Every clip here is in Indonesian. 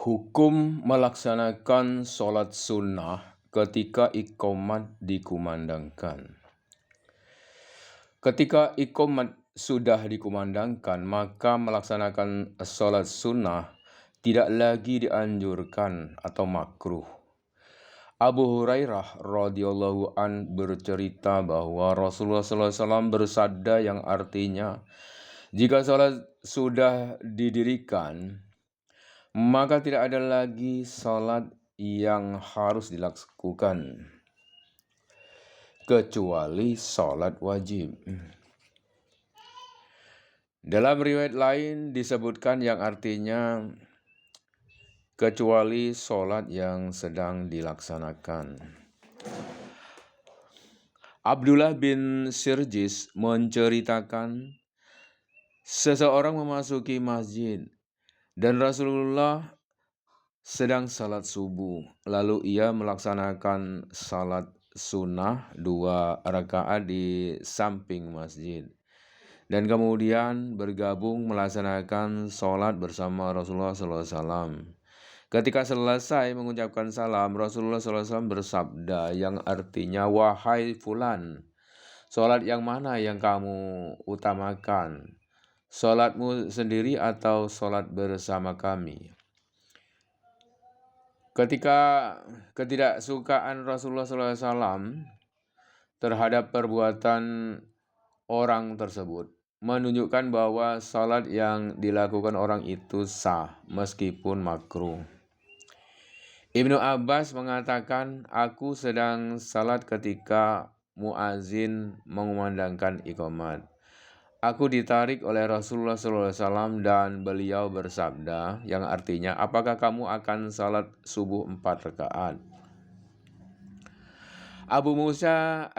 Hukum melaksanakan sholat sunnah ketika iqomat dikumandangkan. Ketika iqomat sudah dikumandangkan, maka melaksanakan sholat sunnah tidak lagi dianjurkan atau makruh. Abu Hurairah radhiyallahu an bercerita bahwa Rasulullah SAW bersabda yang artinya, jika sholat sudah didirikan, maka tidak ada lagi sholat yang harus dilakukan kecuali sholat wajib. Dalam riwayat lain disebutkan yang artinya kecuali sholat yang sedang dilaksanakan. Abdullah bin Sirjis menceritakan, seseorang memasuki masjid dan Rasulullah sedang salat subuh, lalu ia melaksanakan salat sunnah 2 rakaat di samping masjid, dan kemudian bergabung melaksanakan salat bersama Rasulullah SAW. Ketika selesai mengucapkan salam, Rasulullah SAW bersabda yang artinya, wahai fulan, salat yang mana yang kamu utamakan? Salatmu sendiri atau salat bersama kami? Ketika ketidaksukaan Rasulullah SAW terhadap perbuatan orang tersebut menunjukkan bahwa salat yang dilakukan orang itu sah meskipun makruh. Ibnu Abbas mengatakan, aku sedang salat ketika muazin mengumandangkan iqamat. Aku ditarik oleh Rasulullah SAW dan beliau bersabda yang artinya, apakah kamu akan salat subuh 4 rakaat? Abu Musa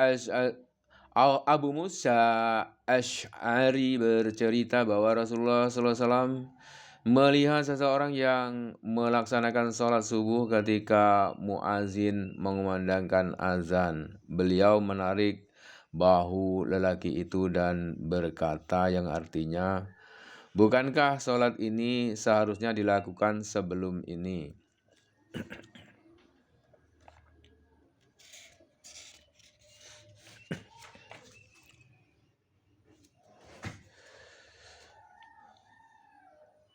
Asy'ari bercerita bahwa Rasulullah SAW melihat seseorang yang melaksanakan sholat subuh ketika muazin mengumandangkan azan. Beliau menarik bahu lelaki itu dan berkata yang artinya, bukankah sholat ini seharusnya dilakukan sebelum ini?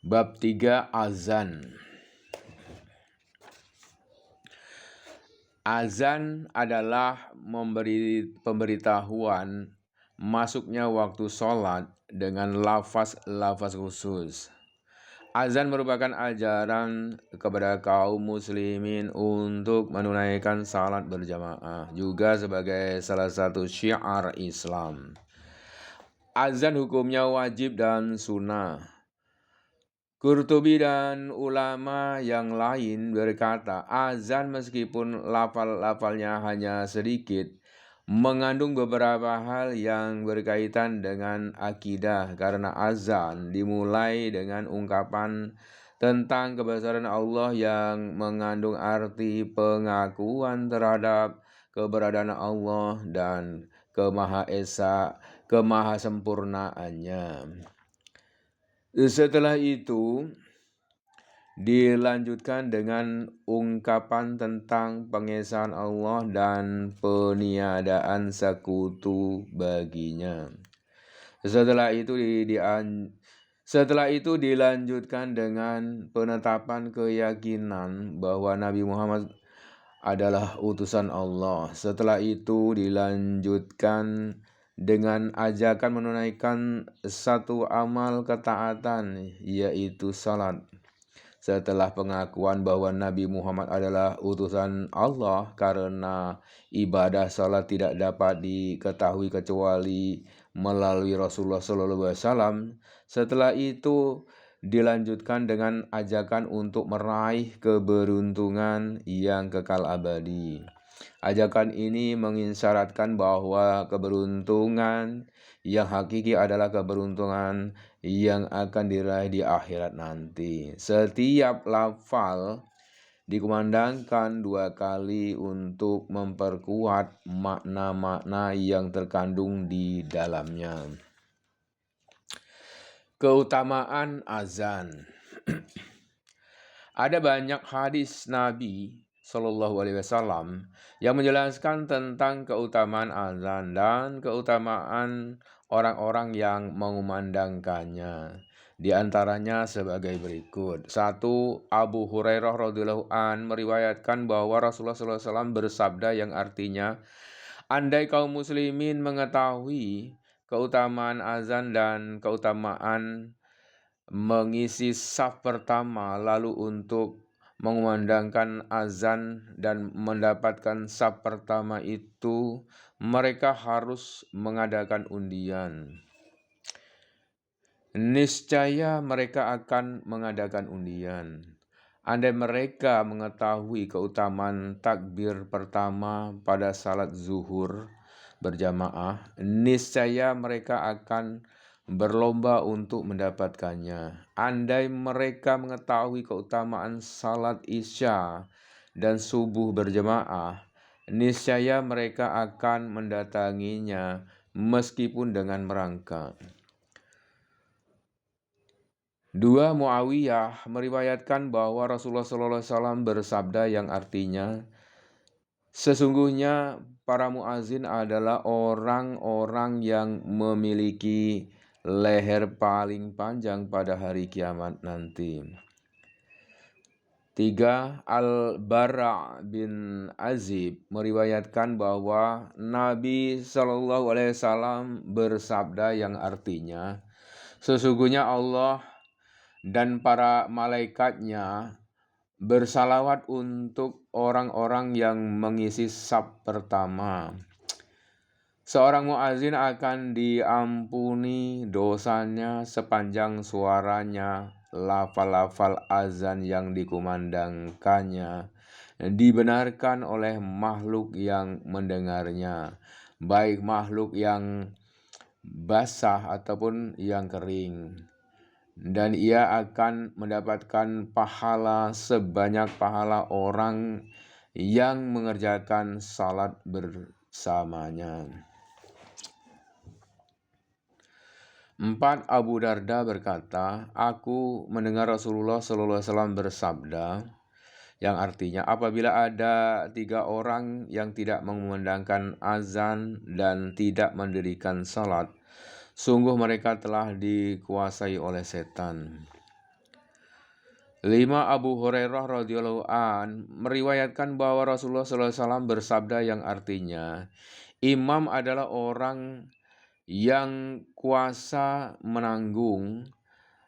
Bab 3 Azan. Azan adalah memberi pemberitahuan masuknya waktu sholat dengan lafaz khusus. Azan merupakan ajaran kepada kaum muslimin untuk menunaikan salat berjamaah, juga sebagai salah satu syiar Islam. Azan hukumnya wajib dan sunnah. Qurtubi dan ulama yang lain berkata, azan meskipun lafal-lafalnya hanya sedikit, mengandung beberapa hal yang berkaitan dengan akidah, karena azan dimulai dengan ungkapan tentang kebesaran Allah yang mengandung arti pengakuan terhadap keberadaan Allah dan kemahasempurnaannya. Setelah itu dilanjutkan dengan ungkapan tentang pengesahan Allah dan peniadaan sekutu baginya. Setelah itu dilanjutkan dengan penetapan keyakinan bahwa Nabi Muhammad adalah utusan Allah. Setelah itu dilanjutkan dengan ajakan menunaikan satu amal ketaatan, yaitu salat. Setelah pengakuan bahwa Nabi Muhammad adalah utusan Allah, karena ibadah salat tidak dapat diketahui kecuali melalui Rasulullah SAW. Setelah itu dilanjutkan dengan ajakan untuk meraih keberuntungan yang kekal abadi. Ajakan ini mengisyaratkan bahwa keberuntungan yang hakiki adalah keberuntungan yang akan diraih di akhirat nanti. Setiap lafal dikumandangkan 2 kali untuk memperkuat makna-makna yang terkandung di dalamnya. Keutamaan azan. Ada banyak hadis Nabi Shallallahu Alaihi Wasallam yang menjelaskan tentang keutamaan azan dan keutamaan orang-orang yang mengumandangkannya. Di antaranya sebagai berikut. Satu, Abu Hurairah radhiyallahu an meriwayatkan bahwa Rasulullah SAW bersabda yang artinya, andai kaum muslimin mengetahui keutamaan azan dan keutamaan mengisi saf pertama, lalu untuk mengumandangkan azan dan mendapatkan saf pertama itu, mereka harus mengadakan undian. Niscaya mereka akan mengadakan undian. Andai mereka mengetahui keutamaan takbir pertama pada salat zuhur berjamaah, niscaya mereka akan berlomba untuk mendapatkannya. Andai mereka mengetahui keutamaan salat isya dan subuh berjamaah, niscaya mereka akan mendatanginya meskipun dengan merangkak. Dua, Muawiyah meriwayatkan bahwa Rasulullah SAW bersabda yang artinya, sesungguhnya para muazin adalah orang-orang yang memiliki leher paling panjang pada hari kiamat nanti. Tiga, Al-Bara' bin Azib meriwayatkan bahwa Nabi SAW bersabda yang artinya, sesungguhnya Allah dan para malaikatnya bersalawat untuk orang-orang yang mengisi saf pertama. Seorang muazin akan diampuni dosanya sepanjang suaranya lafal-lafal azan yang dikumandangkannya dibenarkan oleh makhluk yang mendengarnya, baik makhluk yang basah ataupun yang kering. Dan ia akan mendapatkan pahala sebanyak pahala orang yang mengerjakan salat bersamanya. 4. Abu Darda berkata, aku mendengar Rasulullah SAW bersabda, yang artinya apabila ada 3 orang yang tidak mengumandangkan azan dan tidak mendirikan salat, sungguh mereka telah dikuasai oleh setan. 5. Abu Hurairah radhiyallahu an meriwayatkan bahwa Rasulullah SAW bersabda yang artinya, imam adalah orang yang kuasa menanggung,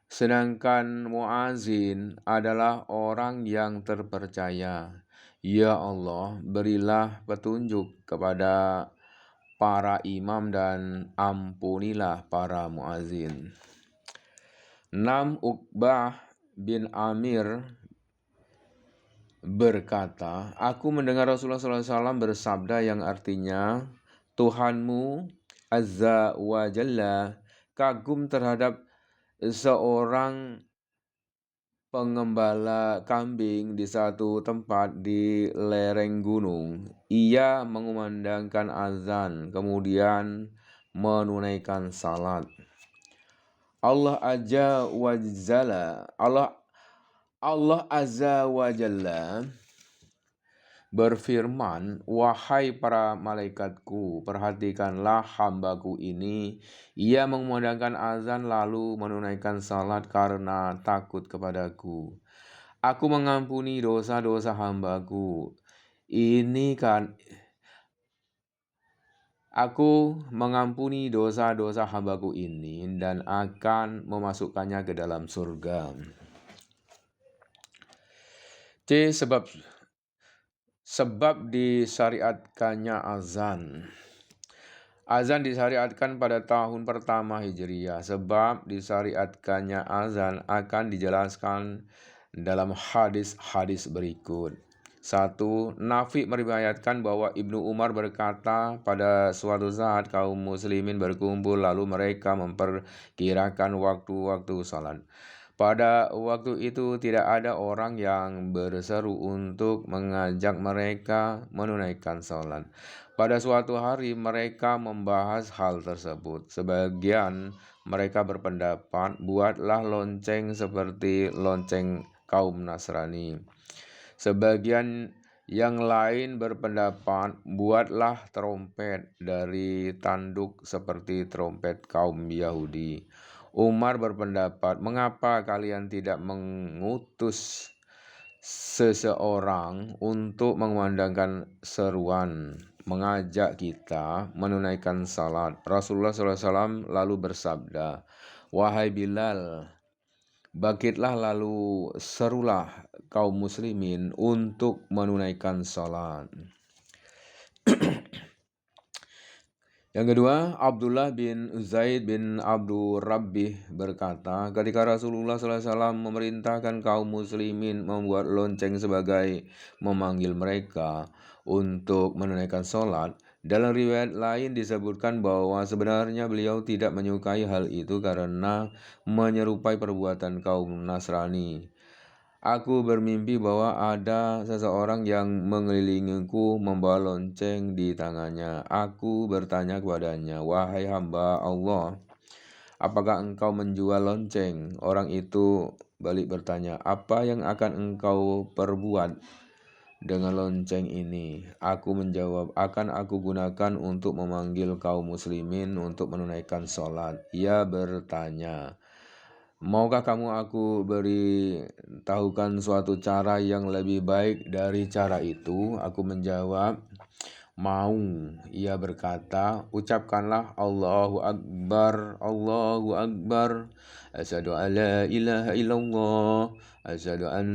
sedangkan muazin adalah orang yang terpercaya. Ya Allah, berilah petunjuk kepada para imam dan ampunilah para muazin. 6. Uqbah bin Amir berkata, aku mendengar Rasulullah SAW bersabda yang artinya, Tuhanmu Azza wa Jalla kagum terhadap seorang pengembala kambing di satu tempat di lereng gunung. Ia mengumandangkan azan, kemudian menunaikan salat. Allah Azza wa Jalla berfirman, wahai para malaikatku, perhatikanlah hambaku ini. Ia mengumandangkan azan lalu menunaikan salat karena takut kepadaku. Aku mengampuni dosa-dosa hambaku. Aku mengampuni dosa-dosa hambaku ini dan akan memasukkannya ke dalam surga. C. Sebab disyariatkannya azan. Azan disyariatkan pada tahun pertama Hijriah. Sebab disyariatkannya azan akan dijelaskan dalam hadis-hadis berikut. 1. Nafi meriwayatkan bahwa Ibnu Umar berkata, pada suatu saat kaum muslimin berkumpul lalu mereka memperkirakan waktu-waktu salat. Pada waktu itu tidak ada orang yang berseru untuk mengajak mereka menunaikan salat. Pada suatu hari mereka membahas hal tersebut. Sebagian mereka berpendapat, buatlah lonceng seperti lonceng kaum Nasrani. Sebagian yang lain berpendapat, buatlah trompet dari tanduk seperti trompet kaum Yahudi. Umar berpendapat, mengapa kalian tidak mengutus seseorang untuk mengumandangkan seruan, mengajak kita menunaikan salat? Rasulullah SAW lalu bersabda, wahai Bilal, bangkitlah lalu serulah kaum muslimin untuk menunaikan salat. Yang kedua, Abdullah bin Zaid bin Abdul Rabbih berkata, ketika Rasulullah SAW memerintahkan kaum muslimin membuat lonceng sebagai memanggil mereka untuk menunaikan sholat, dalam riwayat lain disebutkan bahwa sebenarnya beliau tidak menyukai hal itu karena menyerupai perbuatan kaum Nasrani. Aku bermimpi bahwa ada seseorang yang mengelilingiku membawa lonceng di tangannya. Aku bertanya kepadanya, wahai hamba Allah, apakah engkau menjual lonceng? Orang itu balik bertanya, apa yang akan engkau perbuat dengan lonceng ini? Aku menjawab, akan aku gunakan untuk memanggil kaum muslimin untuk menunaikan sholat. Ia bertanya, maukah kamu aku beritahukan suatu cara yang lebih baik dari cara itu? Aku menjawab, mau. Ia berkata, ucapkanlah Allahu Akbar, Allahu Akbar, asyhadu an la ilaha illallah, asyhadu an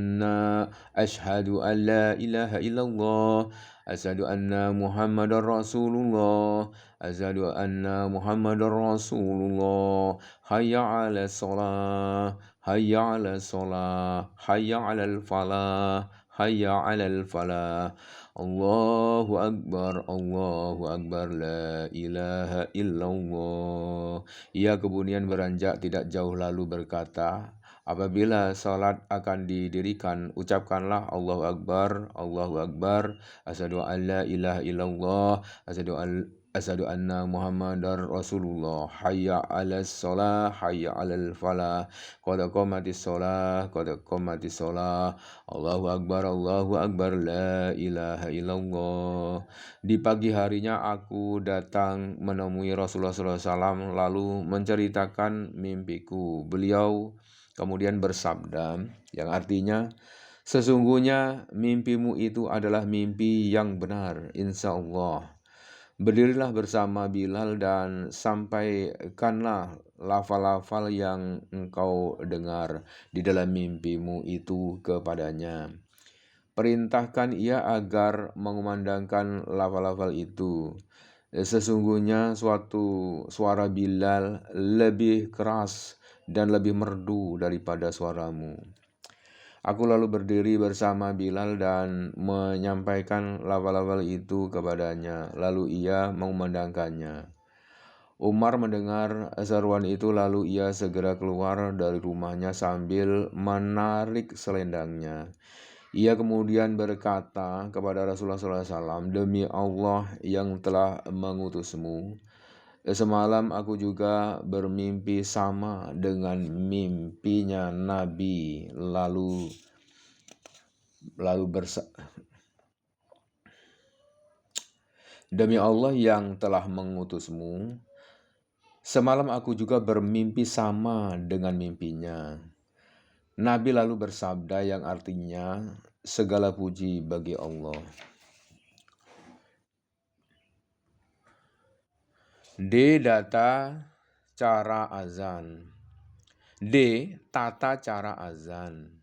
la ilaha illallah, asyhadu anna Muhammadar Rasulullah, asyhadu anna Muhammadar Rasulullah, hayya 'alas shalah, hayya 'alas shalah, hayya 'alal falah, hayya 'alal falah. Allahu Akbar, la ilaha illallah. Ia kemudian beranjak tidak jauh lalu berkata, apabila salat akan didirikan, ucapkanlah Allahu Akbar, asyhadu an la ilaha illallah, asyhadu anna Muhammadar Rasulullah, hayya 'alas shalah, hayya 'alal falah, qad qamatis shalah, Allahu Akbar, la ilaha illallah. Di pagi harinya aku datang menemui Rasulullah SAW lalu menceritakan mimpiku. Beliau kemudian bersabda, yang artinya, sesungguhnya mimpimu itu adalah mimpi yang benar, insya Allah. Berdirilah bersama Bilal dan sampaikanlah lafal-lafal yang engkau dengar di dalam mimpimu itu kepadanya. Perintahkan ia agar mengumandangkan lafal-lafal itu. Sesungguhnya suatu suara Bilal lebih keras dan lebih merdu daripada suaramu. Aku lalu berdiri bersama Bilal dan menyampaikan lafal-lafal itu kepadanya, lalu ia mengumandangkannya. Umar mendengar seruan itu lalu ia segera keluar dari rumahnya sambil menarik selendangnya. Ia kemudian berkata kepada Rasulullah SAW, demi Allah yang telah mengutusmu, semalam aku juga bermimpi sama dengan mimpinya Nabi, demi Allah yang telah mengutusmu, semalam aku juga bermimpi sama dengan mimpinya. Nabi lalu bersabda yang artinya, segala puji bagi Allah. D. Data cara azan. D. Tata cara azan.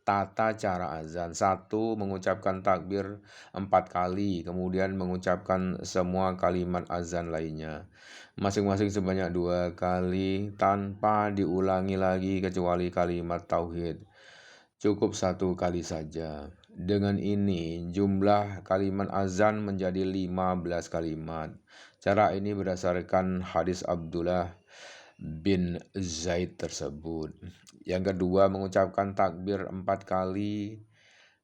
Tata cara azan. 1. Mengucapkan takbir 4 kali, kemudian mengucapkan semua kalimat azan lainnya, masing-masing sebanyak 2 kali, tanpa diulangi lagi kecuali kalimat tauhid. Cukup 1 kali saja. Dengan ini, jumlah kalimat azan menjadi 15 kalimat. Cara ini berdasarkan hadis Abdullah bin Zaid tersebut. Yang kedua, mengucapkan takbir 4 kali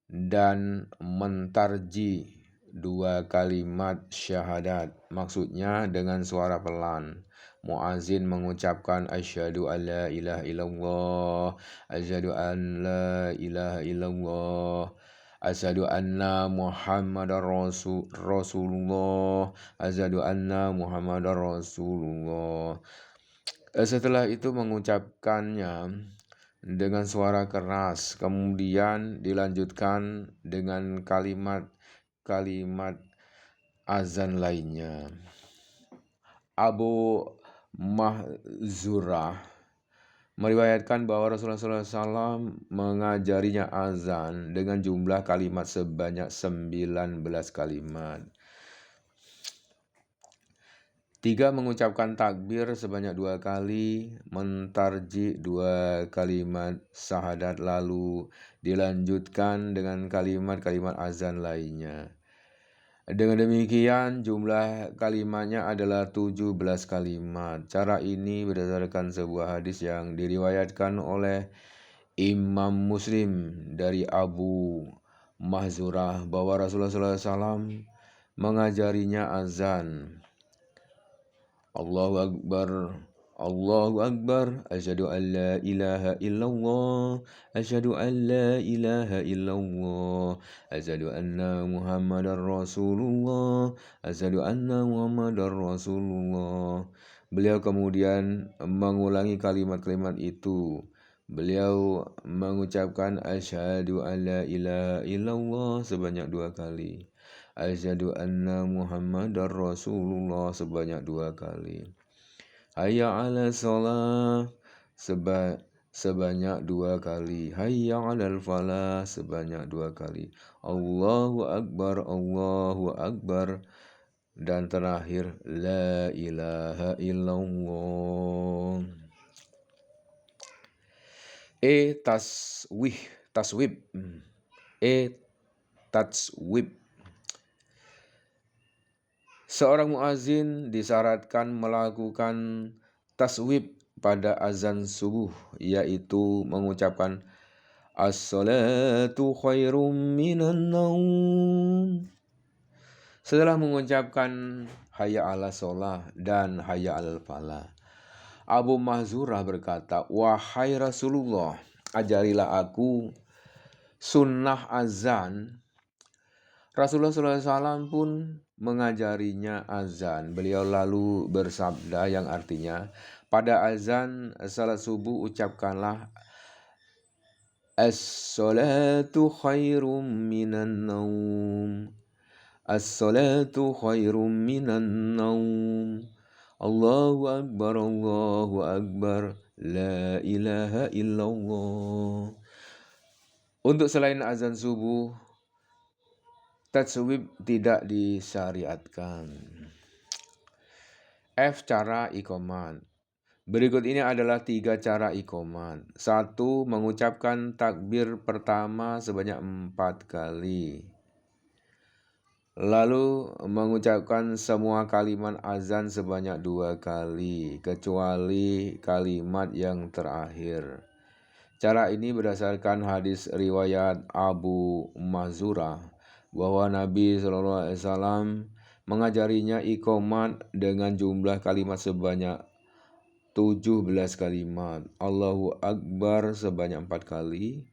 dan mentarji 2 kalimat syahadat. Maksudnya dengan suara pelan. muazin mengucapkan asyhadu an la ilaha illallah, asyhadu an la ilaha illallah, asyhadu anna muhammadar rasulullah, asyhadu anna muhammadar rasulullah. Setelah itu mengucapkannya dengan suara keras, kemudian dilanjutkan dengan kalimat azan lainnya. Abu Mahzurah meriwayatkan bahwa Rasulullah SAW mengajarinya azan dengan jumlah kalimat sebanyak 19 kalimat. 3. Mengucapkan takbir sebanyak 2 kali, mentarji 2 kalimat syahadat, lalu dilanjutkan dengan kalimat-kalimat azan lainnya. Dengan demikian jumlah kalimatnya adalah 17 kalimat. Cara ini berdasarkan sebuah hadis yang diriwayatkan oleh Imam Muslim dari Abu Mahzurah bahwa Rasulullah SAW mengajarinya azan. Allahu Akbar, Allahu Akbar, asyhadu an la ilaha illallah, asyhadu an la ilaha illallah, asyhadu anna Muhammadar Rasulullah, asyhadu anna Muhammadar Rasulullah. Beliau kemudian mengulangi kalimat-kalimat itu. Beliau mengucapkan asyhadu an la ilaha illallah sebanyak 2 kali. Asyhadu anna Muhammadar Rasulullah sebanyak 2 kali. Hayya 'alas shalah sebanyak 2 kali. Hayya 'alal falah sebanyak 2 kali. Allahu Akbar. Dan terakhir la ilaha illallah. Taswib. Seorang muazin disyaratkan melakukan taswib pada azan subuh, yaitu mengucapkan as-salatu khairum minan naum. Setelah mengucapkan hayya 'alas shalah dan hayya 'alal falah, Abu Mahzurah berkata, "Wahai Rasulullah, ajarilah aku sunnah azan." Rasulullah SAW pun mengajarinya azan. Beliau lalu bersabda yang artinya, pada azan salat subuh ucapkanlah as-salatu khairum minan naum. As-salatu khairum minan naum. Allahu Akbar, la ilaha illallah. Untuk selain azan subuh, taswib tidak disyariatkan. Cara iqamat. Berikut ini adalah 3 cara iqamat. 1. Mengucapkan takbir pertama sebanyak 4 kali. Lalu mengucapkan semua kalimat azan sebanyak 2 kali, kecuali kalimat yang terakhir. Cara ini berdasarkan hadis riwayat Abu Mahzurah bahwa Nabi SAW mengajarinya iqamat dengan jumlah kalimat sebanyak 17 kalimat. Allahu Akbar sebanyak 4 kali.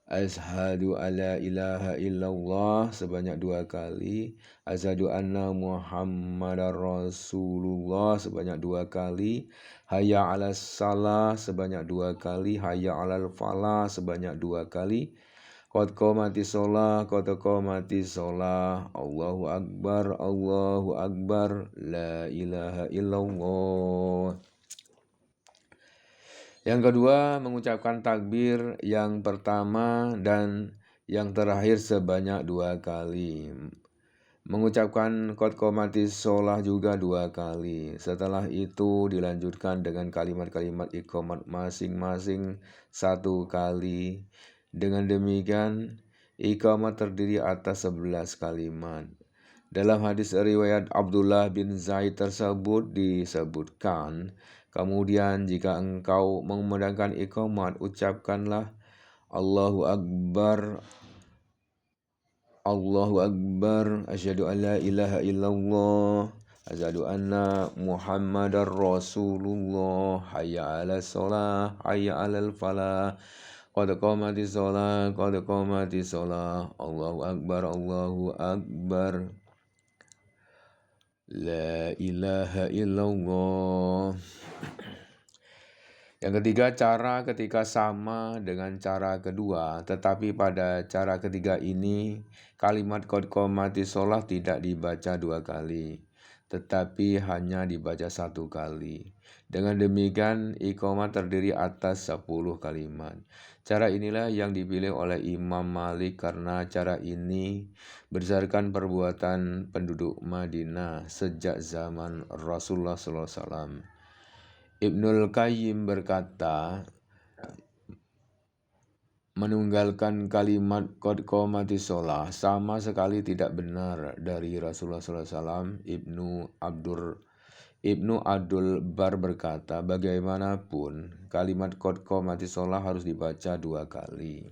Asyhadu alla ilaha illallah sebanyak 2 kali. Asyhadu anna Muhammadar Rasulullah sebanyak 2 kali. Hayya 'alas shalah sebanyak 2 kali. Hayya 'alal falah sebanyak 2 kali. Qad qamatis shalah. Allahu Akbar, la ilaha illallah. Yang kedua, mengucapkan takbir yang pertama dan yang terakhir sebanyak 2 kali. Mengucapkan qad qamatis shalah juga 2 kali. Setelah itu dilanjutkan dengan kalimat-kalimat iqamat masing-masing 1 kali. Dengan demikian, iqamat terdiri atas 11 kalimat. Dalam hadis riwayat Abdullah bin Zaid tersebut disebutkan, kemudian jika engkau mengumandangkan iqamat, ucapkanlah Allahu Akbar, asyhadu an la ilaha illallah, Asyhadu anna Muhammadar Rasulullah. Hayya 'alas shalah, hayya 'alal falah. Qad qamatis shalah, qad qamatis shalah. Allahu akbar, Allahu akbar. La ilaha illallah. Yang ketiga, cara ketika sama dengan cara kedua, tetapi pada cara ketiga ini kalimat qad qamatis shalah tidak dibaca 2 kali, tetapi hanya dibaca 1 kali. Dengan demikian, iqamah terdiri atas 10 kalimat. Cara inilah yang dipilih oleh Imam Malik karena cara ini berdasarkan perbuatan penduduk Madinah sejak zaman Rasulullah SAW. Ibnul Qayyim berkata, menunggalkan kalimat qad qamatis shalah sama sekali tidak benar dari Rasulullah SAW. Ibnu Abdul Bar berkata, bagaimanapun kalimat qad qamatis shalah harus dibaca 2 kali.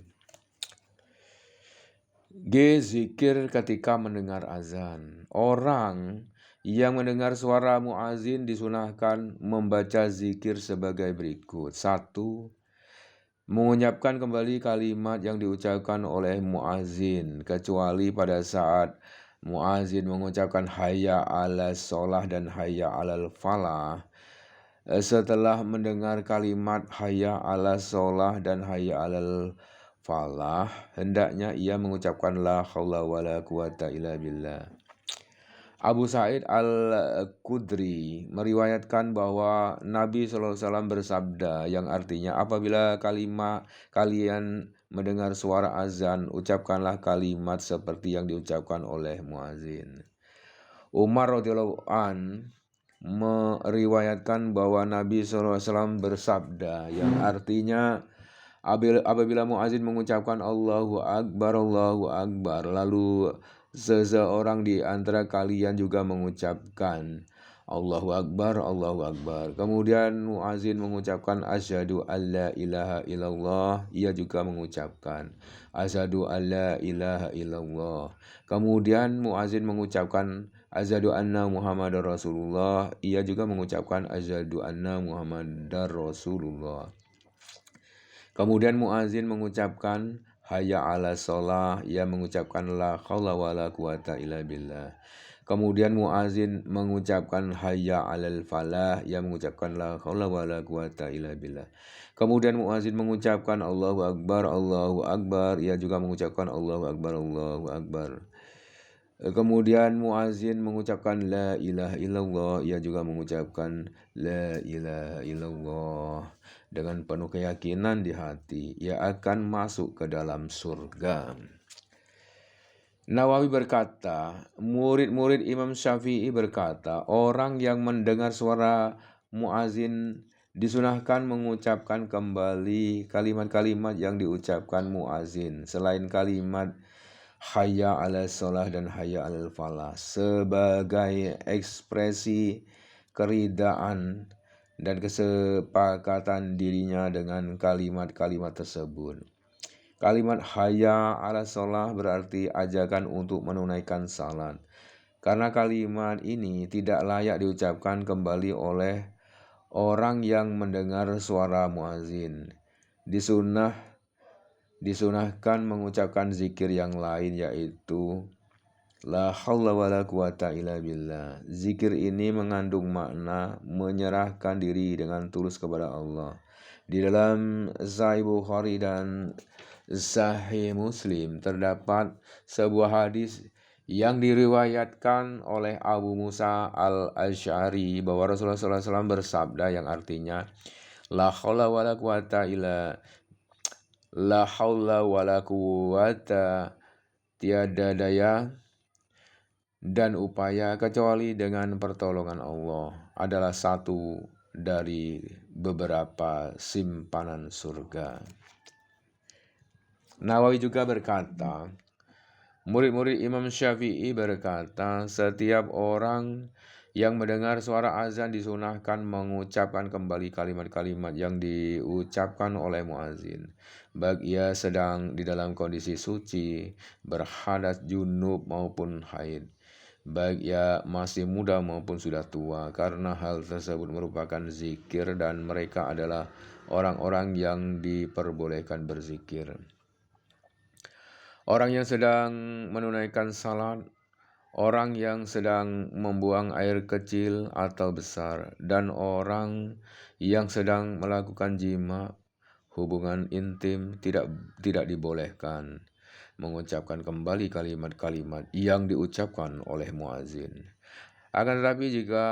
G. Zikir ketika mendengar azan. Orang yang mendengar suara muazin disunahkan membaca zikir sebagai berikut. 1. Mengucapkan kembali kalimat yang diucapkan oleh muazin, kecuali pada saat muazin mengucapkan hayya 'alas shalah dan hayya 'alal falah. Setelah mendengar kalimat hayya 'alas shalah dan hayya 'alal falah, hendaknya ia mengucapkan la haula wala quwata illa billah. Abu Sa'id Al-Khudri meriwayatkan bahwa Nabi SAW bersabda yang artinya, apabila kalian mendengar suara azan, ucapkanlah kalimat seperti yang diucapkan oleh muazin. Umar radhiyallahu an meriwayatkan bahwa Nabi SAW bersabda yang artinya, apabila muazin mengucapkan Allahu Akbar, lalu seseorang di antara kalian juga mengucapkan Allahu Akbar. Kemudian muazin mengucapkan asyhadu alla ilaha illallah, ia juga mengucapkan asyhadu alla ilaha illallah. Kemudian muazin mengucapkan asyhadu anna Muhammadar Rasulullah, ia juga mengucapkan asyhadu anna Muhammadar Rasulullah. Kemudian muazin mengucapkan hayya 'alas shalah, ia mengucapkan la haula wala quwata illa billah. Kemudian muazin mengucapkan hayya 'alal falah, ia mengucapkan la haula wala quwata illa billah. Kemudian muazin mengucapkan Allahu akbar, ia juga mengucapkan Allahu akbar. Kemudian muazin mengucapkan la ilaha illallah, ia juga mengucapkan la ilaha illallah. Dengan penuh keyakinan di hati, ia akan masuk ke dalam surga. Nawawi berkata, murid-murid Imam Syafi'i berkata, orang yang mendengar suara muazin disunahkan mengucapkan kembali kalimat-kalimat yang diucapkan muazin selain kalimat hayya 'alas shalah dan hayya 'alal falah sebagai ekspresi keridaan dan kesepakatan dirinya dengan kalimat-kalimat tersebut. Kalimat hayya 'alas shalah berarti ajakan untuk menunaikan salat. Karena kalimat ini tidak layak diucapkan kembali oleh orang yang mendengar suara muazin. Disunahkan mengucapkan zikir yang lain, yaitu la haula wala quwata illa billah. Zikir ini mengandung makna menyerahkan diri dengan tulus kepada Allah. Di dalam Sahih Bukhari dan Sahih Muslim terdapat sebuah hadis yang diriwayatkan oleh Abu Musa Al-Asy'ari bahwa Rasulullah SAW bersabda yang artinya, la haula wala quwata, tiada daya dan upaya kecuali dengan pertolongan Allah, adalah satu dari beberapa simpanan surga. Nawawi juga berkata, murid-murid Imam Syafi'i berkata, setiap orang yang mendengar suara azan disunahkan mengucapkan kembali kalimat-kalimat yang diucapkan oleh muazin, baik ia sedang di dalam kondisi suci, berhadas junub maupun haid. baik ia masih muda maupun sudah tua, karena hal tersebut merupakan zikir dan mereka adalah orang-orang yang diperbolehkan berzikir. Orang yang sedang menunaikan salat, orang yang sedang membuang air kecil atau besar, dan orang yang sedang melakukan jima, hubungan intim tidak dibolehkan mengucapkan kembali kalimat-kalimat yang diucapkan oleh muazin. Akan tetapi jika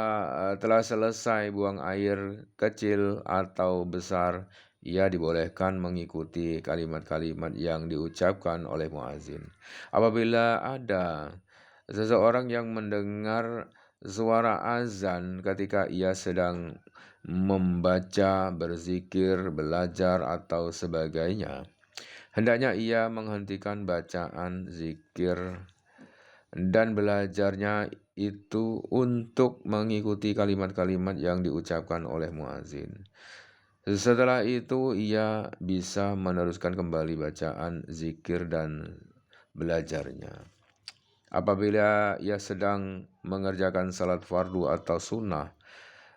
telah selesai buang air kecil atau besar, ia dibolehkan mengikuti kalimat-kalimat yang diucapkan oleh muazin. Apabila ada seseorang yang mendengar suara azan ketika ia sedang membaca, berzikir, belajar, atau sebagainya, hendaknya ia menghentikan bacaan, zikir, dan belajarnya itu untuk mengikuti kalimat-kalimat yang diucapkan oleh muazin. Setelah itu ia bisa meneruskan kembali bacaan, zikir, dan belajarnya. Apabila ia sedang mengerjakan salat fardu atau sunnah,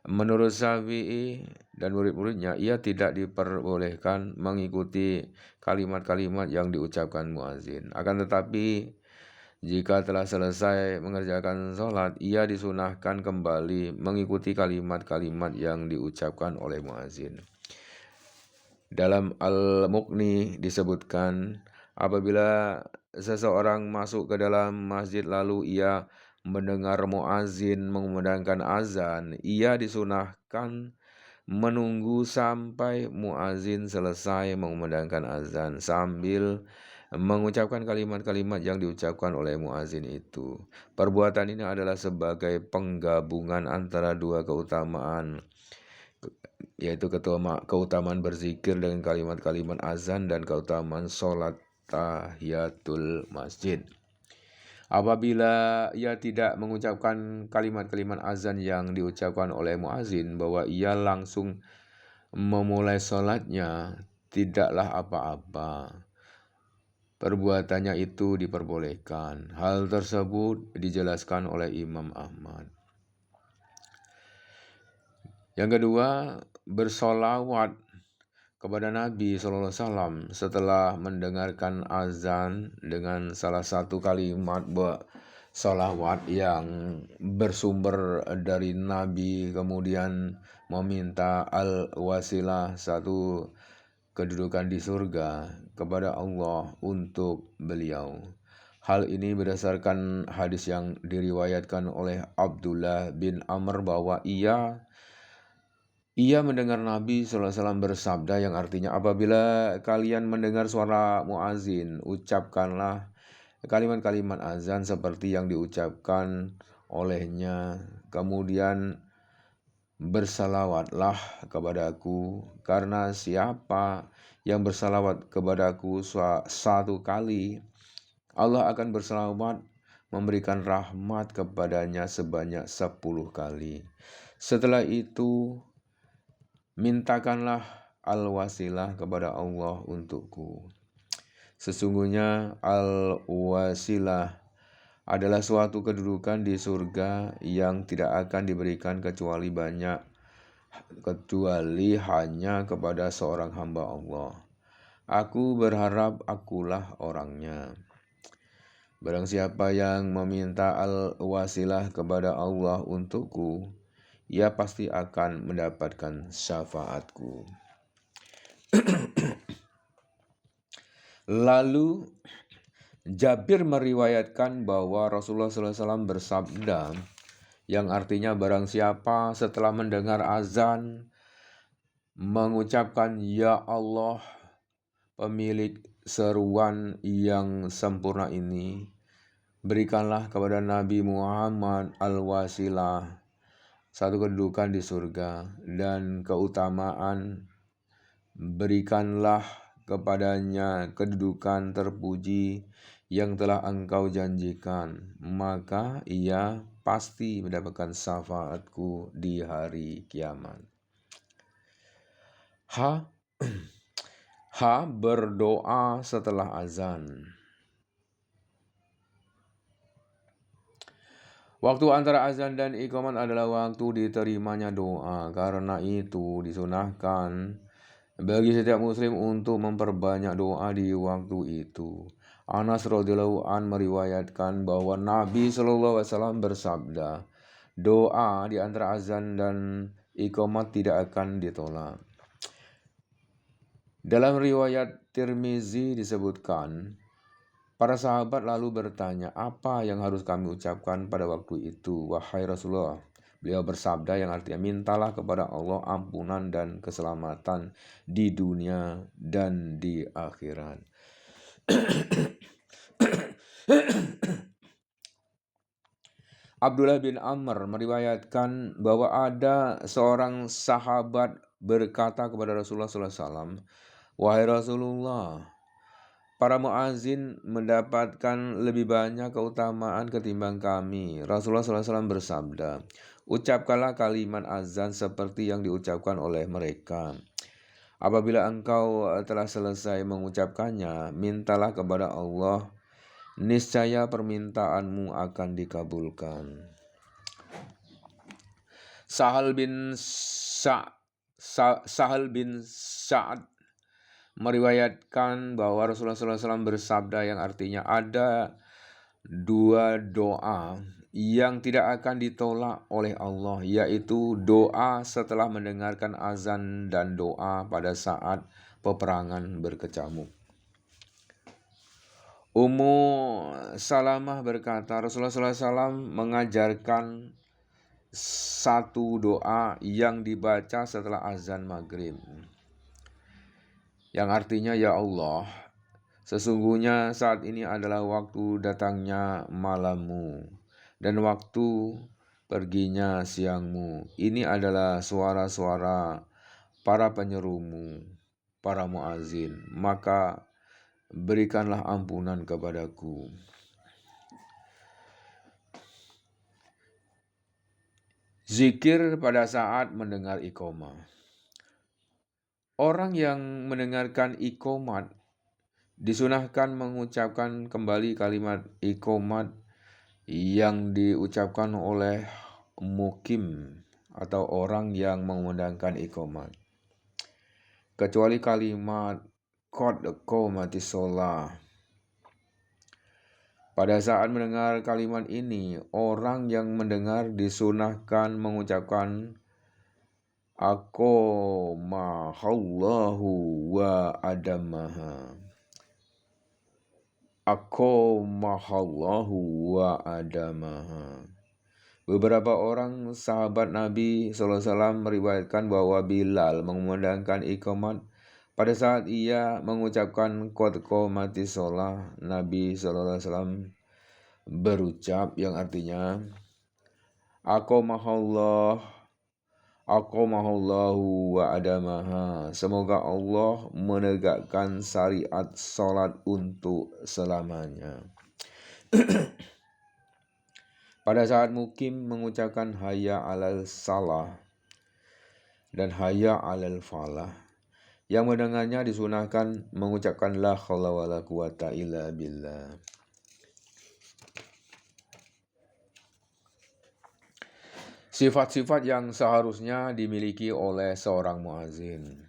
menurut Syafi'i dan murid-muridnya, ia tidak diperbolehkan mengikuti kalimat-kalimat yang diucapkan muazin. Akan tetapi jika telah selesai mengerjakan sholat, ia disunahkan kembali mengikuti kalimat-kalimat yang diucapkan oleh muazin. Dalam Al-Mughni disebutkan, apabila seseorang masuk ke dalam masjid lalu ia mendengar muazin mengumandangkan azan, ia disunahkan menunggu sampai muazin selesai mengumandangkan azan sambil mengucapkan kalimat-kalimat yang diucapkan oleh muazin itu. Perbuatan ini adalah sebagai penggabungan antara dua keutamaan, yaitu keutamaan berzikir dengan kalimat-kalimat azan dan keutamaan sholat tahiyatul masjid. Apabila ia tidak mengucapkan kalimat-kalimat azan yang diucapkan oleh muazin, bahwa ia langsung memulai sholatnya, tidaklah apa-apa. Perbuatannya itu diperbolehkan. Hal tersebut dijelaskan oleh Imam Ahmad. Yang kedua, bersolawat kepada Nabi SAW setelah mendengarkan azan dengan salah satu kalimat solawat yang bersumber dari Nabi, kemudian meminta al-wasilah, satu kedudukan di surga, kepada Allah untuk beliau. Hal ini berdasarkan hadis yang diriwayatkan oleh Abdullah bin Amr bahwa ia mendengar Nabi SAW bersabda yang artinya, apabila kalian mendengar suara muazin, ucapkanlah kalimat-kalimat azan seperti yang diucapkan olehnya. Kemudian bersalawatlah kepadaku, karena siapa yang bersalawat kepadaku satu kali, Allah akan bersalawat memberikan rahmat kepadanya sebanyak 10 kali. Setelah itu, mintakanlah al-wasilah kepada Allah untukku. Sesungguhnya al-wasilah adalah suatu kedudukan di surga yang tidak akan diberikan kecuali hanya kepada seorang hamba Allah. Aku berharap akulah orangnya. Barang siapa yang meminta al-wasilah kepada Allah untukku, ia pasti akan mendapatkan syafaatku. Lalu Jabir meriwayatkan bahwa Rasulullah SAW bersabda, yang artinya barang siapa setelah mendengar azan mengucapkan ya Allah, pemilik seruan yang sempurna ini, berikanlah kepada Nabi Muhammad al-wasilah, satu kedudukan di surga dan keutamaan, berikanlah kepadanya kedudukan terpuji yang telah engkau janjikan, maka ia pasti mendapatkan syafaatku di hari kiamat. Berdoa setelah azan. Waktu antara azan dan iqamat adalah waktu diterimanya doa. Karena itu disunahkan bagi setiap muslim untuk memperbanyak doa di waktu itu. Anas radhiyallahu an meriwayatkan bahwa Nabi SAW bersabda, doa di antara azan dan iqamat tidak akan ditolak. Dalam riwayat Tirmizi disebutkan, para sahabat lalu bertanya, apa yang harus kami ucapkan pada waktu itu, wahai Rasulullah? Beliau bersabda yang artinya, mintalah kepada Allah ampunan dan keselamatan di dunia dan di akhirat. Abdullah bin Amr meriwayatkan bahwa ada seorang sahabat berkata kepada Rasulullah SAW, wahai Rasulullah, para muazin mendapatkan lebih banyak keutamaan ketimbang kami. Rasulullah SAW bersabda, ucapkanlah kalimat azan seperti yang diucapkan oleh mereka. Apabila engkau telah selesai mengucapkannya, mintalah kepada Allah, niscaya permintaanmu akan dikabulkan. Sahal bin Sa'ad meriwayatkan bahwa Rasulullah SAW bersabda yang artinya ada dua doa yang tidak akan ditolak oleh Allah, yaitu doa setelah mendengarkan azan dan doa pada saat peperangan berkecamuk. Ummu Salamah berkata, Rasulullah SAW mengajarkan satu doa yang dibaca setelah azan maghrib, yang artinya, ya Allah, sesungguhnya saat ini adalah waktu datangnya malammu dan waktu perginya siangmu. Ini adalah suara-suara para penyerumu, para muazin. Maka berikanlah ampunan kepadaku. Zikir pada saat mendengar iqamah. Orang yang mendengarkan iqamat disunahkan mengucapkan kembali kalimat iqamat yang diucapkan oleh mukim atau orang yang mengumandangkan iqamat, kecuali kalimat qad qamatis shalah. Pada saat mendengar kalimat ini, orang yang mendengar disunahkan mengucapkan aqamahallahu wa adamaha. Aqamahallahu wa adamaha. Beberapa orang sahabat Nabi SAW meriwayatkan bahwa Bilal mengumandangkan iqamat pada saat ia mengucapkan qad qamatis shalah. Nabi SAW berucap yang artinya, Aqamahallahu wa adamaha. Semoga Allah menegakkan syariat salat untuk selamanya. Pada saat mukim mengucapkan hayya alal salah dan hayya alal falah, yang mendengarnya disunahkan mengucapkan la haula wala quwata illa billah. Sifat-sifat yang seharusnya dimiliki oleh seorang muazin.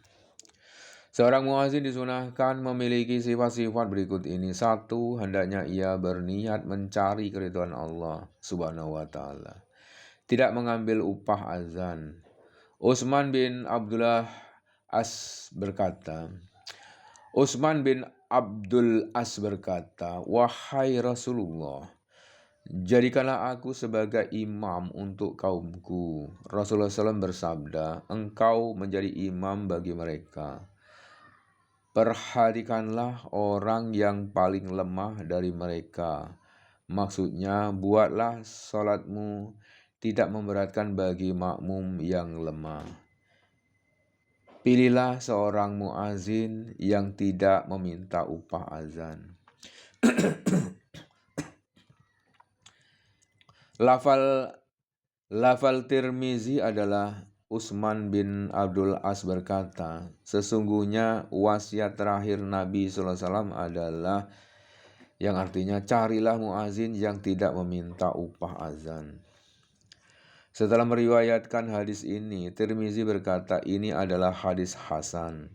Seorang muazin disunahkan memiliki sifat-sifat berikut ini. 1. Hendaknya ia berniat mencari keridhaan Allah Subhanahu wa ta'ala, tidak mengambil upah azan. Utsman bin Abdul As berkata, wahai Rasulullah, jadikanlah aku sebagai imam untuk kaumku. Rasulullah SAW bersabda, engkau menjadi imam bagi mereka. Perhatikanlah orang yang paling lemah dari mereka. Maksudnya, buatlah salatmu tidak memberatkan bagi makmum yang lemah. Pilihlah seorang muazin yang tidak meminta upah azan. Lafal Tirmizi adalah Utsman bin Abdul As berkata, sesungguhnya wasiat terakhir Nabi SAW adalah yang artinya carilah muazin yang tidak meminta upah azan. Setelah meriwayatkan hadis ini, Tirmizi berkata ini adalah hadis hasan.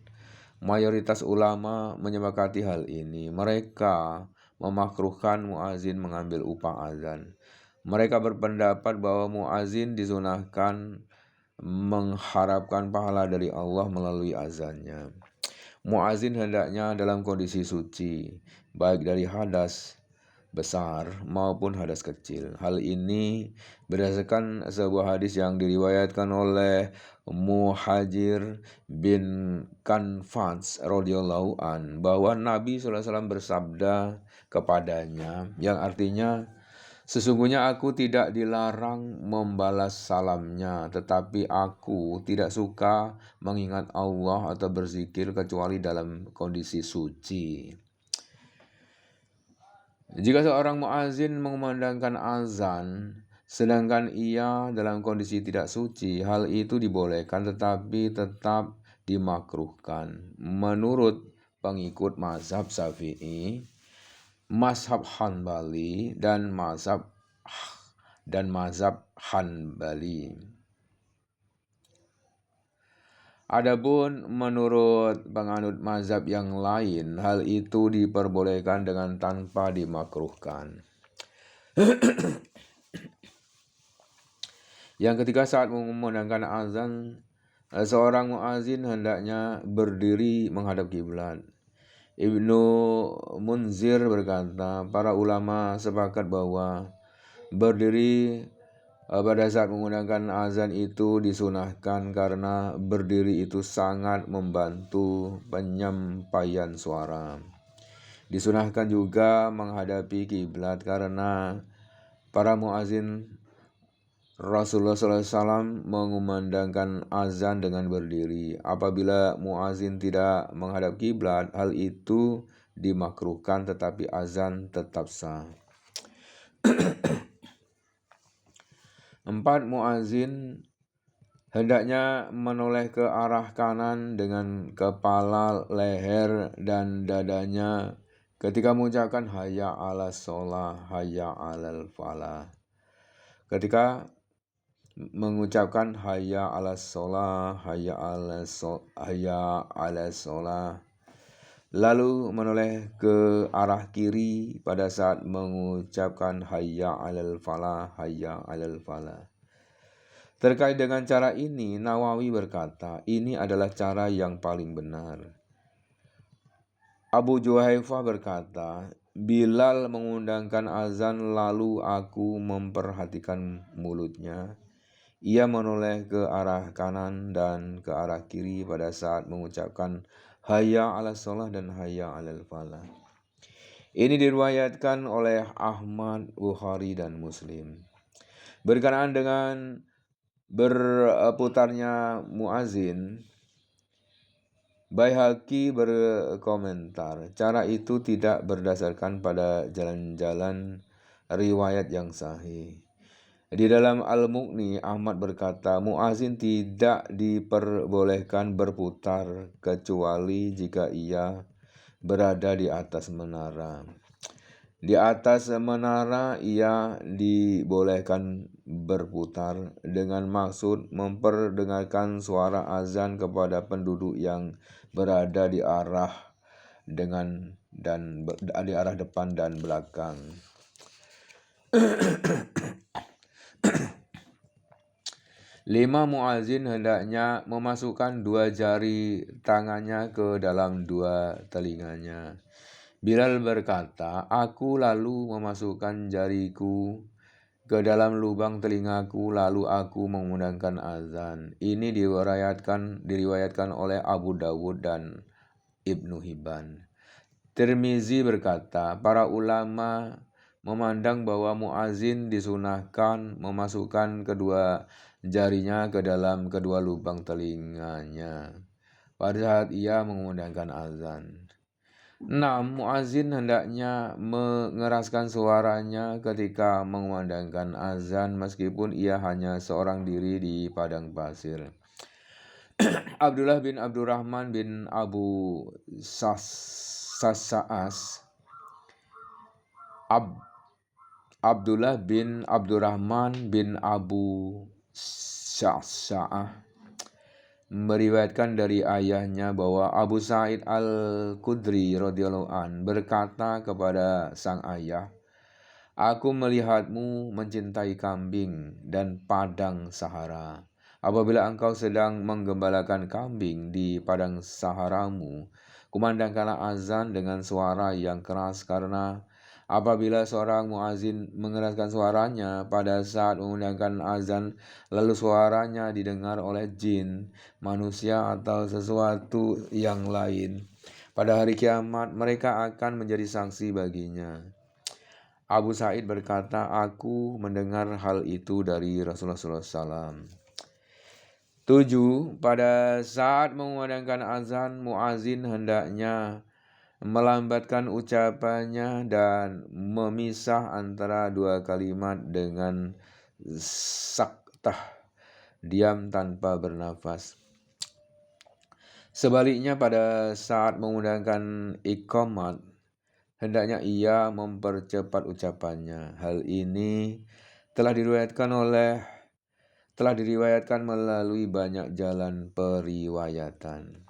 Mayoritas ulama menyepakati hal ini. Mereka memakruhkan muazin mengambil upah azan. Mereka berpendapat bahwa muazin disunahkan mengharapkan pahala dari Allah melalui azannya. Muazin hendaknya dalam kondisi suci, baik dari hadas besar maupun hadas kecil. Hal ini berdasarkan sebuah hadis yang diriwayatkan oleh Muhajir bin Kanfats radhiyallahu an bahwa Nabi SAW bersabda kepadanya yang artinya, sesungguhnya aku tidak dilarang membalas salamnya, tetapi aku tidak suka mengingat Allah atau berzikir kecuali dalam kondisi suci. Jika seorang muazin mengumandangkan azan, sedangkan ia dalam kondisi tidak suci, hal itu dibolehkan tetapi tetap dimakruhkan. Menurut pengikut mazhab Syafi'i, mazhab Hanbali dan mazhab Hanbali. Adapun menurut penganut mazhab yang lain, hal itu diperbolehkan dengan tanpa dimakruhkan. Yang ketiga, saat mengumandangkan azan, seorang muazin hendaknya berdiri menghadap kiblat. Ibnu Munzir berkata, para ulama sepakat bahwa berdiri pada saat menggunakan azan itu disunahkan karena berdiri itu sangat membantu penyampaian suara. Disunahkan juga menghadapi kiblat karena para muazin Rasulullah SAW mengumandangkan azan dengan berdiri. Apabila muazin tidak menghadap kiblat, hal itu dimakruhkan tetapi azan tetap sah. 4. Muazin hendaknya menoleh ke arah kanan dengan kepala, leher, dan dadanya ketika mengucapkan hayya 'alas shalah, hayya 'alal falah. Ketika mengucapkan hayya 'alas shalah, hayya 'alas shalah, lalu menoleh ke arah kiri pada saat mengucapkan hayya 'alal falah, hayya 'alal falah. Terkait dengan cara ini, Nawawi berkata, ini adalah cara yang paling benar. Abu Juhaifah berkata, Bilal mengundangkan azan lalu aku memperhatikan mulutnya. Ia menoleh ke arah kanan dan ke arah kiri pada saat mengucapkan hayya 'alas shalah dan hayya 'alal falah. Ini diriwayatkan oleh Ahmad, Bukhari, dan Muslim. Berkenaan dengan berputarnya muazin, Baihaqi berkomentar, cara itu tidak berdasarkan pada jalan-jalan riwayat yang sahih. Di dalam Al-Mughni, Ahmad berkata, muazin tidak diperbolehkan berputar kecuali jika ia berada di atas menara. Di atas menara ia dibolehkan berputar dengan maksud memperdengarkan suara azan kepada penduduk yang berada di arah depan dan belakang. 5. Muazin hendaknya memasukkan 2 jari tangannya ke dalam 2 telinganya. Bilal berkata, aku lalu memasukkan jariku ke dalam lubang telingaku lalu aku mengumandangkan azan. Ini diriwayatkan oleh Abu Dawud dan Ibnu Hibban. Tirmizi berkata, para ulama memandang bahwa muazin disunahkan memasukkan kedua jarinya ke dalam kedua lubang telinganya pada saat ia mengumandangkan azan. 6. Muazin hendaknya mengeraskan suaranya ketika mengumandangkan azan meskipun ia hanya seorang diri di padang pasir. Abdullah bin Abdurrahman bin Abu Sassa'as Abdullah bin Abdurrahman bin Abu Sya'sa'ah meriwayatkan dari ayahnya bahwa Abu Sa'id Al-Khudri radhiyallahu an berkata kepada sang ayah, "Aku melihatmu mencintai kambing dan padang sahara. Apabila engkau sedang menggembalakan kambing di padang saharamu, kumandangkanlah azan dengan suara yang keras, karena apabila seorang muazin mengeraskan suaranya pada saat mengundangkan azan, lalu suaranya didengar oleh jin, manusia, atau sesuatu yang lain, pada hari kiamat mereka akan menjadi saksi baginya." Abu Sa'id berkata, "Aku mendengar hal itu dari Rasulullah SAW." 7. Pada saat mengumandangkan azan, muazin hendaknya melambatkan ucapannya dan memisah antara dua kalimat dengan saktah, diam tanpa bernafas. Sebaliknya, pada saat mengumandangkan iqamat, hendaknya ia mempercepat ucapannya. Hal ini telah diriwayatkan melalui banyak jalan periwayatan.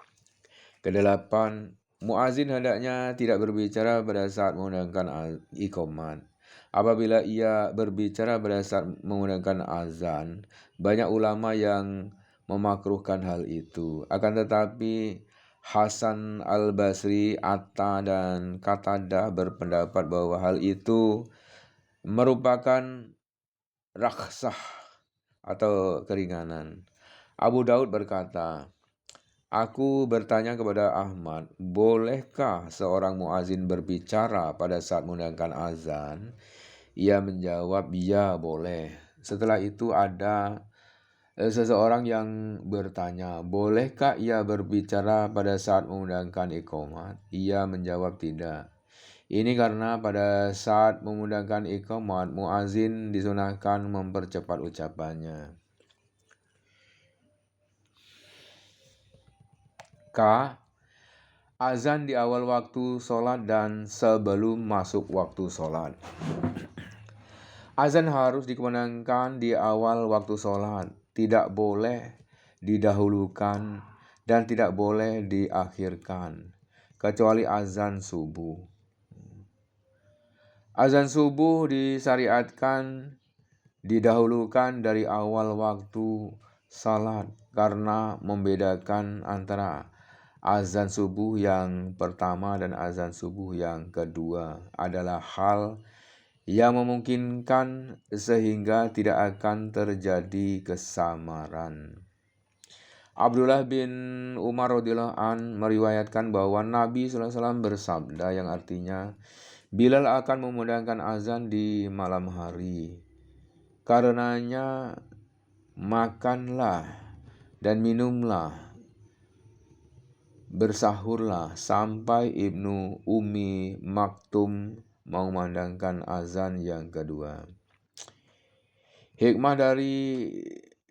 Kedelapan, muazin hendaknya tidak berbicara pada saat mengundangkan iqamat. Apabila ia berbicara pada saat mengundangkan azan, banyak ulama yang memakruhkan hal itu. Akan tetapi Hasan Al-Basri, Atta, dan Qatadah berpendapat bahwa hal itu merupakan rakhsah atau keringanan. Abu Daud berkata, "Aku bertanya kepada Ahmad, bolehkah seorang muazin berbicara pada saat mengundangkan azan?" Ia menjawab, "Ya, boleh." Setelah itu ada seseorang yang bertanya, "Bolehkah ia berbicara pada saat mengundangkan iqamat?" Ia menjawab, "Tidak." Ini karena pada saat mengundangkan iqamat, muazin disunahkan mempercepat ucapannya. K. Azan di awal waktu sholat dan sebelum masuk waktu sholat. Azan harus dikumandangkan di awal waktu sholat, tidak boleh didahulukan dan tidak boleh diakhirkan, kecuali azan subuh. Azan subuh disyariatkan didahulukan dari awal waktu salat karena membedakan antara azan subuh yang pertama dan azan subuh yang kedua adalah hal yang memungkinkan sehingga tidak akan terjadi kesamaran. Abdullah bin Umar radhiyallahu an meriwayatkan bahwa Nabi SAW bersabda yang artinya, "Bilal akan memandangkan azan di malam hari. Karenanya makanlah dan minumlah, bersahurlah sampai Ibnu Ummi Maktum mengumandangkan azan yang kedua." Hikmah dari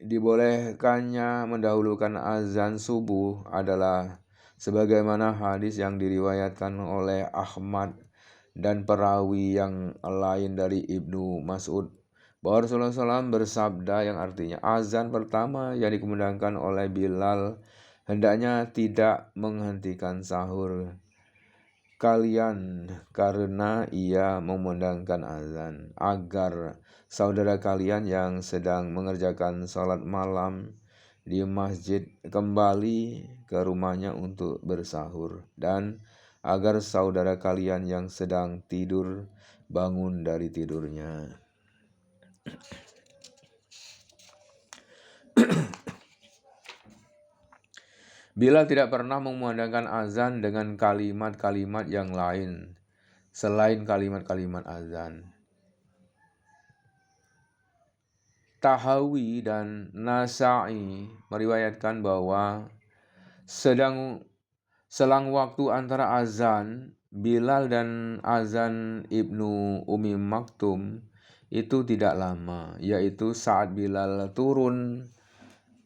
dibolehkannya mendahulukan azan subuh adalah sebagaimana hadis yang diriwayatkan oleh Ahmad dan perawi yang lain dari Ibnu Mas'ud, bahwa Rasulullah SAW bersabda yang artinya, azan pertama yang dikumandangkan oleh Bilal hendaknya tidak menghentikan sahur kalian karena ia memandangkan azan, agar saudara kalian yang sedang mengerjakan salat malam di masjid kembali ke rumahnya untuk bersahur, dan agar saudara kalian yang sedang tidur bangun dari tidurnya. Bilal tidak pernah memandangkan azan dengan kalimat-kalimat yang lain selain kalimat-kalimat azan. Tahawi dan Nasa'i meriwayatkan bahwa selang waktu antara azan Bilal dan azan Ibnu Ummi Maktum itu tidak lama, yaitu saat Bilal turun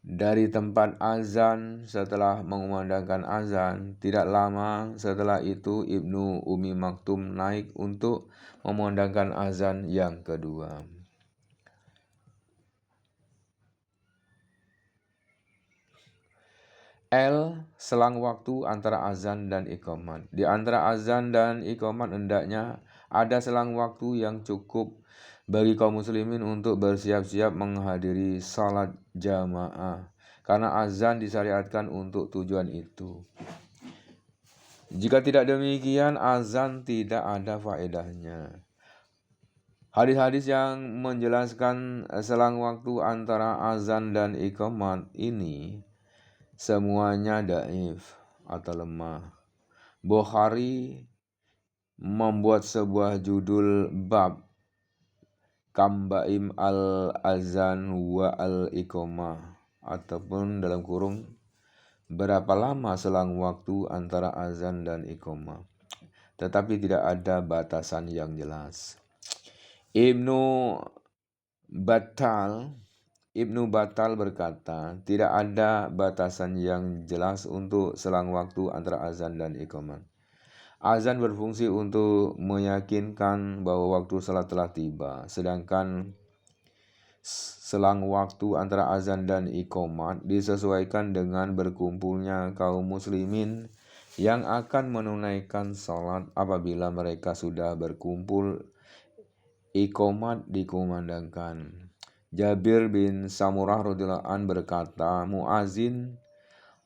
dari tempat azan setelah mengumandangkan azan. Tidak lama setelah itu Ibnu Ummi Maktum naik untuk memandangkan azan yang kedua. Selang waktu antara azan dan iqamat. Di antara azan dan iqamat hendaknya ada selang waktu yang cukup bagi kaum muslimin untuk bersiap-siap menghadiri salat jamaah, karena azan disyariatkan untuk tujuan itu. Jika tidak demikian, azan tidak ada faedahnya. Hadis-hadis yang menjelaskan selang waktu antara azan dan iqamat ini semuanya dhaif atau lemah. Bukhari membuat sebuah judul bab Kambaim al-azan wa al-iqamah, ataupun dalam kurung berapa lama selang waktu antara azan dan iqamah, tetapi tidak ada batasan yang jelas. Ibnu Battal berkata, tidak ada batasan yang jelas untuk selang waktu antara azan dan iqamah. Azan berfungsi untuk meyakinkan bahwa waktu salat telah tiba, sedangkan selang waktu antara azan dan iqamah disesuaikan dengan berkumpulnya kaum muslimin yang akan menunaikan salat. Apabila mereka sudah berkumpul, iqamah dikumandangkan. Jabir bin Samurah radhiyallahu anhu berkata, muazin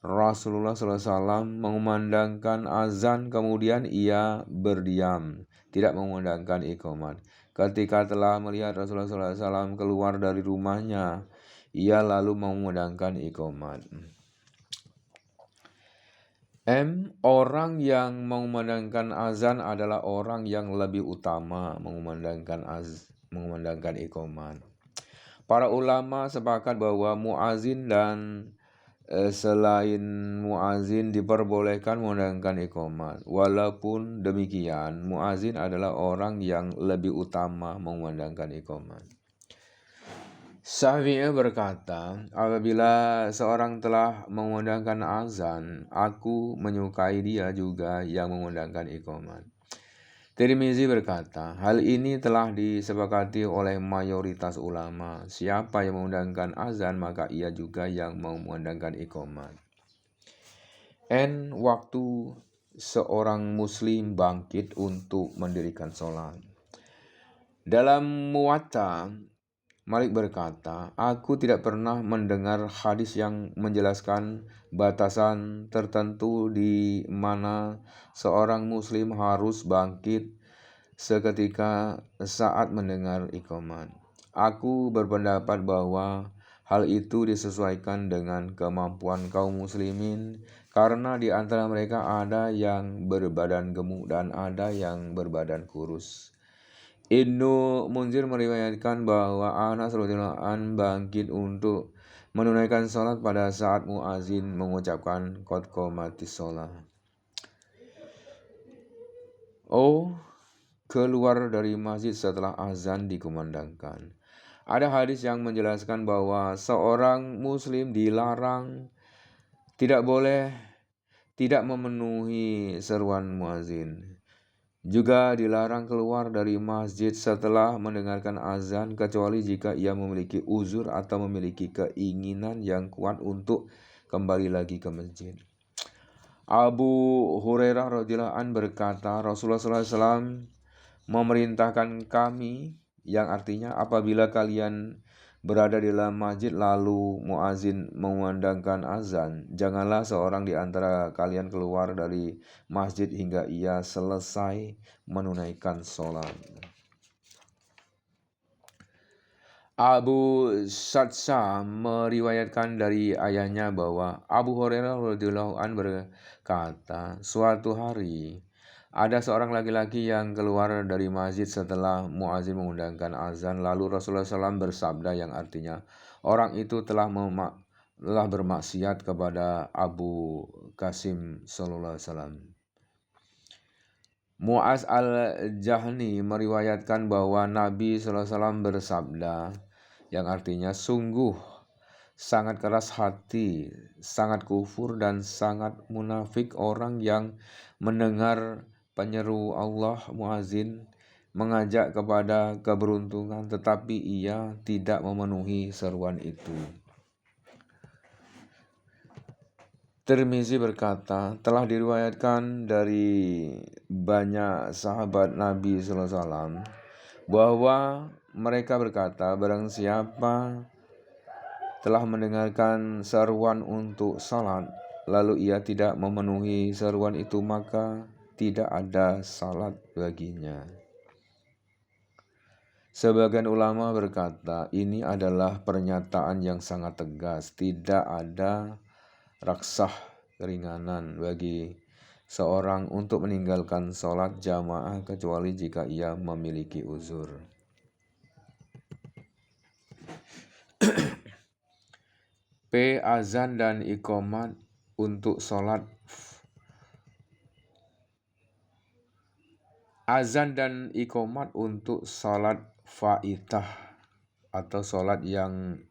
Rasulullah SAW mengumandangkan azan, kemudian ia berdiam, tidak mengumandangkan iqamat. Ketika telah melihat Rasulullah SAW keluar dari rumahnya, ia lalu mengumandangkan iqamat. Orang yang mengumandangkan azan adalah orang yang lebih utama mengumandangkan iqamat. Para ulama sepakat bahwa muazin dan selain muazin diperbolehkan mengumandangkan iqamat. Walaupun demikian, muazin adalah orang yang lebih utama mengumandangkan iqamat. Syafi'i berkata, apabila seorang telah mengumandangkan azan, aku menyukai dia juga yang mengumandangkan iqamat. Tirmizi berkata, hal ini telah disepakati oleh mayoritas ulama. Siapa yang mengumandangkan azan, maka ia juga yang mengumandangkan iqamat. Waktu seorang muslim bangkit untuk mendirikan sholat. Dalam Muwatta, Malik berkata, aku tidak pernah mendengar hadis yang menjelaskan batasan tertentu di mana seorang muslim harus bangkit seketika saat mendengar iqamat. Aku berpendapat bahwa hal itu disesuaikan dengan kemampuan kaum muslimin, karena di antara mereka ada yang berbadan gemuk dan ada yang berbadan kurus. Ibnu Munzir meriwayatkan bahwa Anas radhiyallahu anhu bangkit untuk menunaikan sholat pada saat muazin mengucapkan qad qomatis sholah. Keluar dari masjid setelah azan dikumandangkan. Ada hadis yang menjelaskan bahwa seorang muslim dilarang tidak boleh tidak memenuhi seruan muazin. Juga dilarang keluar dari masjid setelah mendengarkan azan, kecuali jika ia memiliki uzur atau memiliki keinginan yang kuat untuk kembali lagi ke masjid. Abu Hurairah radhiyallahu anhu berkata, Rasulullah SAW memerintahkan kami, yang artinya apabila kalian berada di dalam masjid lalu muazin mengumandangkan azan, janganlah seorang di antara kalian keluar dari masjid hingga ia selesai menunaikan sholat. Abu Satsa meriwayatkan dari ayahnya bahwa Abu Hurairah radhiyallahu anhu berkata, suatu hari ada seorang laki-laki yang keluar dari masjid setelah muazin mengumandangkan azan, lalu Rasulullah SAW bersabda, yang artinya orang itu telah bermaksiat kepada Abu Qasim sallallahu alaihi wasallam. Mu'az al-Jahni meriwayatkan bahwa Nabi sallallahu alaihi wasallam bersabda, yang artinya sungguh sangat keras hati, sangat kufur dan sangat munafik orang yang mendengar penyeru Allah muazin mengajak kepada keberuntungan tetapi ia tidak memenuhi seruan itu. Tirmizi berkata, telah diriwayatkan dari banyak sahabat Nabi SAW bahwa mereka berkata, barang siapa telah mendengarkan seruan untuk salat, lalu ia tidak memenuhi seruan itu, maka tidak ada salat baginya. Sebagian ulama berkata, ini adalah pernyataan yang sangat tegas, tidak ada raksah keringanan bagi seorang untuk meninggalkan sholat jamaah kecuali jika ia memiliki uzur. P. Azan dan iqamat untuk sholat. Azan dan iqamat untuk sholat faitah atau sholat yang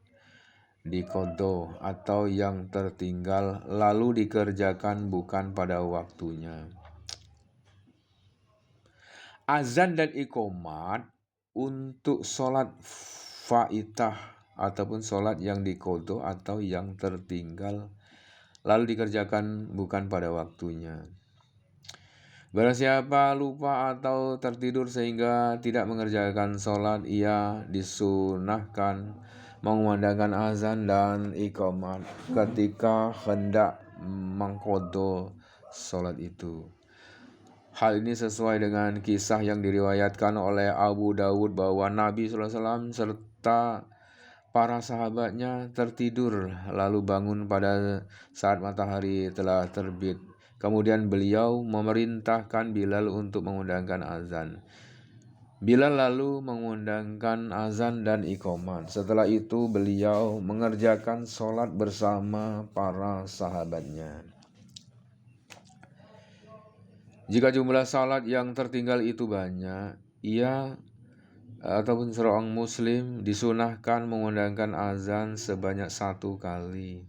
diqodho atau yang tertinggal lalu dikerjakan bukan pada waktunya. Azan dan iqamat untuk sholat faitah ataupun sholat yang diqodho atau yang tertinggal lalu dikerjakan bukan pada waktunya. Barang siapa lupa atau tertidur sehingga tidak mengerjakan sholat, ia disunahkan mengumandangkan azan dan iqamat ketika hendak mengqodho sholat itu. Hal ini sesuai dengan kisah yang diriwayatkan oleh Abu Dawud bahwa Nabi SAW serta para sahabatnya tertidur lalu bangun pada saat matahari telah terbit. Kemudian beliau memerintahkan Bilal untuk mengundangkan azan. Bilal lalu mengundangkan azan dan iqamat. Setelah itu beliau mengerjakan sholat bersama para sahabatnya. Jika jumlah salat yang tertinggal itu banyak, ia ataupun seorang muslim disunahkan mengundangkan azan sebanyak 1 kali,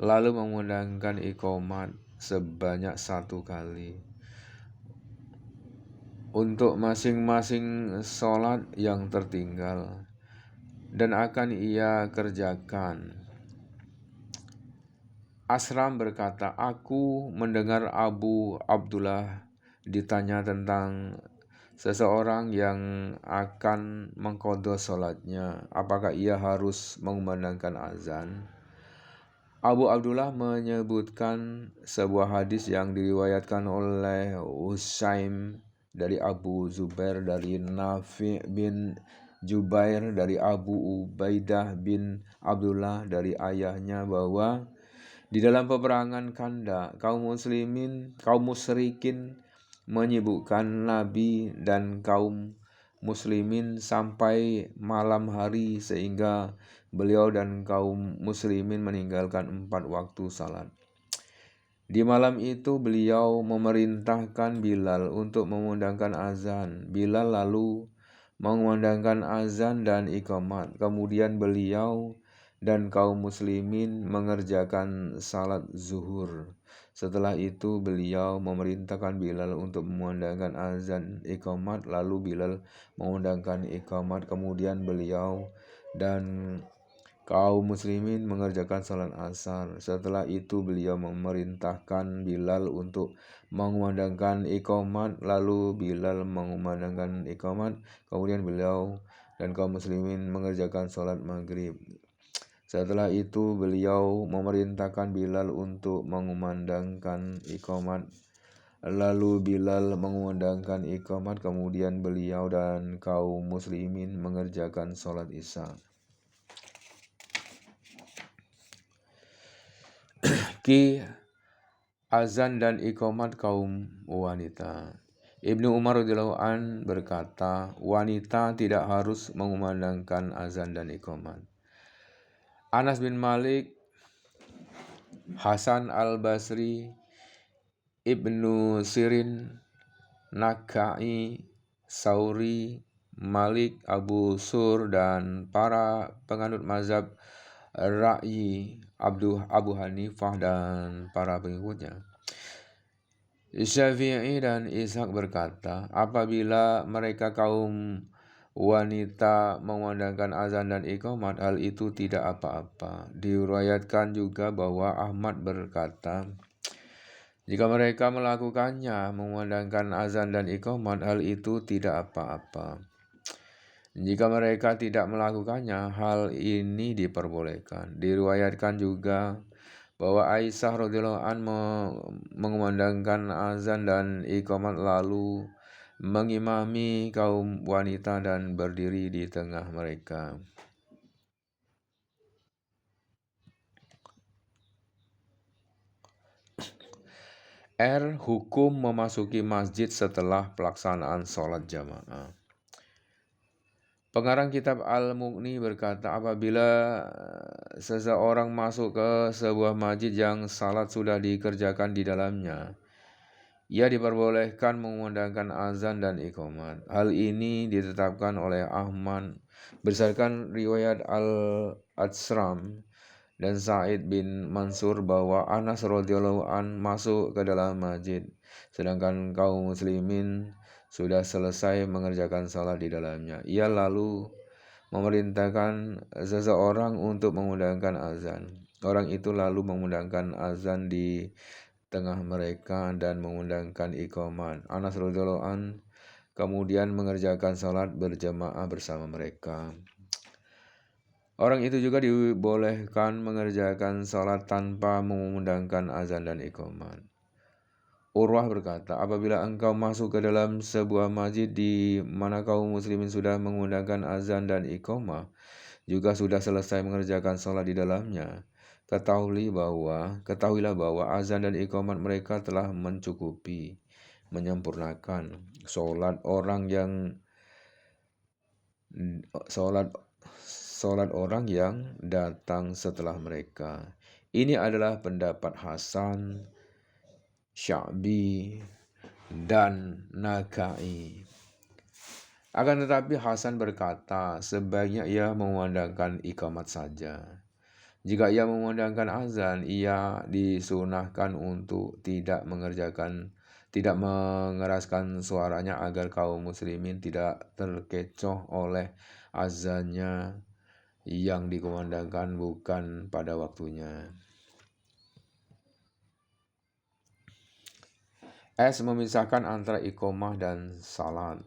lalu mengundangkan iqamat sebanyak 1 kali untuk masing-masing sholat yang tertinggal dan akan ia kerjakan. Asram berkata, aku mendengar Abu Abdullah ditanya tentang seseorang yang akan mengqodho sholatnya, apakah ia harus mengumandangkan azan? Abu Abdullah menyebutkan sebuah hadis yang diriwayatkan oleh Usaim dari Abu Zubair dari Nafi' bin Jubair dari Abu Ubaidah bin Abdullah dari ayahnya bahwa di dalam peperangan Khandaq kaum musyrikin menyibukkan Nabi dan kaum muslimin sampai malam hari sehingga beliau dan kaum muslimin meninggalkan 4 waktu salat. Di malam itu beliau memerintahkan Bilal untuk mengundangkan azan. Bilal lalu mengundangkan azan dan iqamat. Kemudian beliau dan kaum muslimin mengerjakan salat zuhur. Setelah itu beliau memerintahkan Bilal untuk mengundangkan azan iqamat, lalu Bilal mengundangkan iqamat, kemudian beliau dan kaum muslimin mengerjakan salat asar. Setelah itu beliau memerintahkan Bilal untuk mengumandangkan iqamat, lalu Bilal mengumandangkan iqamat, kemudian beliau dan kaum muslimin mengerjakan salat maghrib. Setelah itu beliau memerintahkan Bilal untuk mengumandangkan iqamat, lalu Bilal mengumandangkan iqamat, kemudian beliau dan kaum muslimin mengerjakan salat isya. Azan dan iqamat kaum wanita. Ibnu Umar radhiyallahu an berkata, wanita tidak harus mengumandangkan azan dan iqamat. Anas bin Malik, Hasan al-Basri, Ibnu Sirin, Nakhai, Sauri, Malik, Abu Sur dan para penganut mazhab Ra'yi Abu Hanifah dan para pengikutnya. Syafi'i dan Ishaq berkata, apabila mereka kaum wanita mengumandangkan azan dan iqamat, hal itu tidak apa-apa. Diriwayatkan juga bahwa Ahmad berkata, jika mereka melakukannya, mengumandangkan azan dan iqamat, hal itu tidak apa-apa. Jika mereka tidak melakukannya, hal ini diperbolehkan. Diriwayatkan juga bahwa Aisyah radhiyallahu anha mengumandangkan azan dan iqamat lalu mengimami kaum wanita dan berdiri di tengah mereka. Hukum memasuki masjid setelah pelaksanaan sholat jamaah. Pengarang kitab Al-Mughni berkata, apabila seseorang masuk ke sebuah masjid yang salat sudah dikerjakan di dalamnya, ia diperbolehkan mengumandangkan azan dan iqamat. Hal ini ditetapkan oleh Ahmad berdasarkan riwayat Al-Atsram dan Sa'id bin Mansur bahwa Anas radhiyallahu an masuk ke dalam masjid, sedangkan kaum muslimin sudah selesai mengerjakan salat di dalamnya. Ia lalu memerintahkan seseorang untuk mengumandangkan azan. Orang itu lalu mengumandangkan azan di tengah mereka dan mengumandangkan iqamat. Anas radhiyallahu an kemudian mengerjakan salat berjamaah bersama mereka. Orang itu juga dibolehkan mengerjakan salat tanpa mengumandangkan azan dan iqamat. Urwah berkata, apabila engkau masuk ke dalam sebuah masjid di mana kaum muslimin sudah mengundangkan azan dan iqamah, juga sudah selesai mengerjakan sholat di dalamnya, ketahuilah bahwa azan dan iqamat mereka telah mencukupi, menyempurnakan sholat orang yang datang setelah mereka. Ini adalah pendapat Hasan, Sya'bi, dan Nakai. Akan tetapi Hasan berkata, sebaiknya ia mengumandangkan iqamat saja. Jika ia mengumandangkan azan, ia disunahkan untuk tidak mengeraskan suaranya agar kaum muslimin tidak terkecoh oleh azannya yang dikumandangkan bukan pada waktunya. Memisahkan antara iqamah dan salat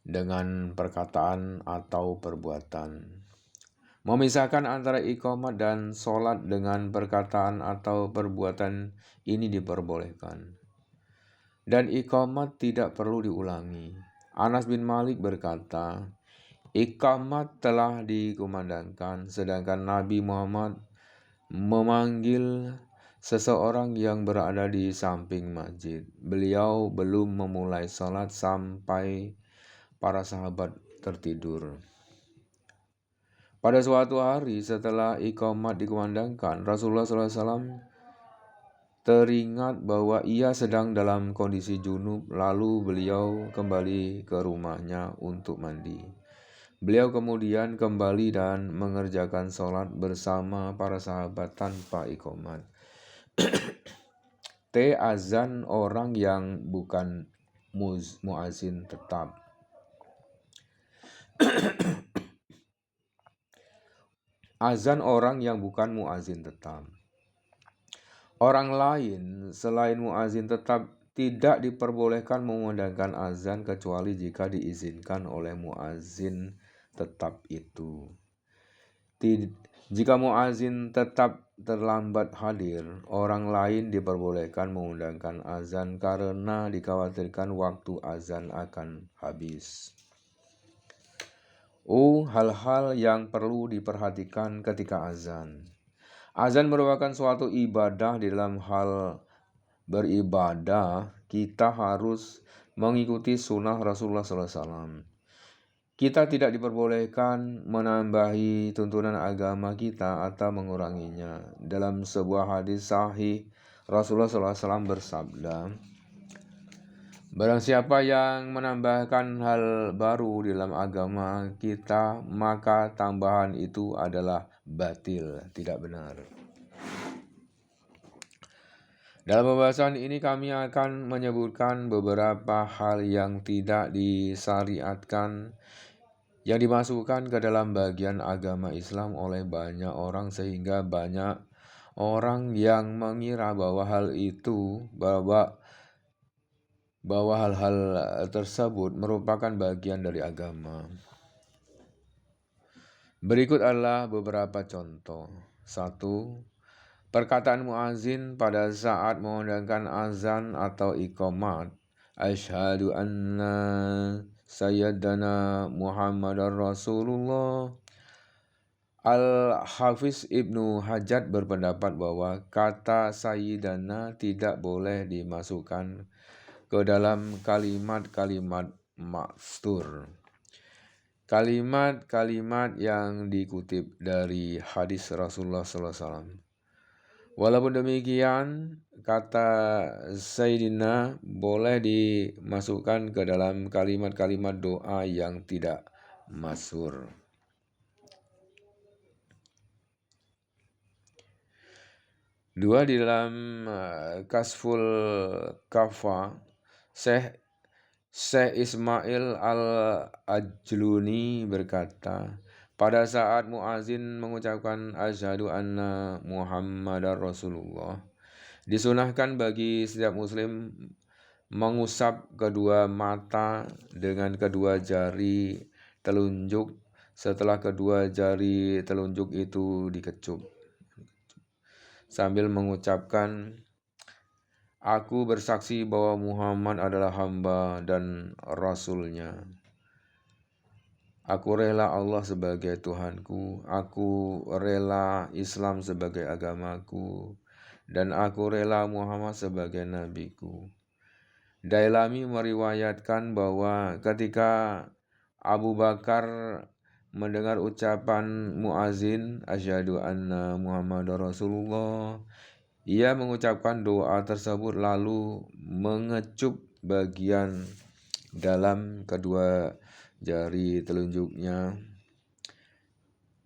dengan perkataan atau perbuatan. Memisahkan antara iqamah dan salat dengan perkataan atau perbuatan ini diperbolehkan. Dan iqamah tidak perlu diulangi. Anas bin Malik berkata, iqamah telah dikumandangkan, sedangkan Nabi Muhammad memanggil seseorang yang berada di samping masjid. Beliau belum memulai salat sampai para sahabat tertidur. Pada suatu hari setelah iqamat dikumandangkan, Rasulullah SAW teringat bahwa ia sedang dalam kondisi junub, lalu beliau kembali ke rumahnya untuk mandi. Beliau kemudian kembali dan mengerjakan sholat bersama para sahabat tanpa iqamat. Azan orang yang bukan muazin tetap. Azan orang yang bukan muazin tetap. Orang lain selain muazin tetap tidak diperbolehkan mengumandangkan azan kecuali jika diizinkan oleh muazin tetap itu. Jika muazin tetap terlambat hadir, orang lain diperbolehkan mengumandangkan azan karena dikhawatirkan waktu azan akan habis. Hal-hal yang perlu diperhatikan ketika azan. Azan merupakan suatu ibadah. Di dalam hal beribadah, kita harus mengikuti sunnah Rasulullah SAW. Kita tidak diperbolehkan menambahi tuntunan agama kita atau menguranginya. Dalam sebuah hadis sahih, Rasulullah SAW bersabda, Barang siapa yang menambahkan hal baru dalam agama kita, maka tambahan itu adalah batil, tidak benar. Dalam pembahasan ini kami akan menyebutkan beberapa hal yang tidak disyariatkan yang dimasukkan ke dalam bagian agama Islam oleh banyak orang, sehingga banyak orang yang mengira bahwa hal-hal tersebut merupakan bagian dari agama. Berikut adalah beberapa contoh. 1. Perkataan muazin pada saat mengundangkan azan atau iqamat. Asyhadu anna sayyidana Muhammadar Rasulullah. Al-Hafiz Ibnu Hajar berpendapat bahwa kata sayyidana tidak boleh dimasukkan ke dalam kalimat-kalimat makstur. Kalimat-kalimat yang dikutip dari hadis Rasulullah SAW. Walaupun demikian, kata Sayyidina boleh dimasukkan ke dalam kalimat-kalimat doa yang tidak masyhur. 2. Di dalam Kasful Kafa, Syekh Ismail Al-Ajluni berkata, pada saat muazin mengucapkan asyhadu anna Muhammadar Rasulullah, disunahkan bagi setiap muslim mengusap kedua mata dengan kedua jari telunjuk setelah kedua jari telunjuk itu dikecup, sambil mengucapkan, aku bersaksi bahwa Muhammad adalah hamba dan Rasul-Nya. Aku rela Allah sebagai Tuhanku, aku rela Islam sebagai agamaku, dan aku rela Muhammad sebagai nabiku. Dailami meriwayatkan bahwa ketika Abu Bakar mendengar ucapan muazin asyhadu anna Muhammadar Rasulullah, ia mengucapkan doa tersebut lalu mengecup bagian dalam kedua jari telunjuknya,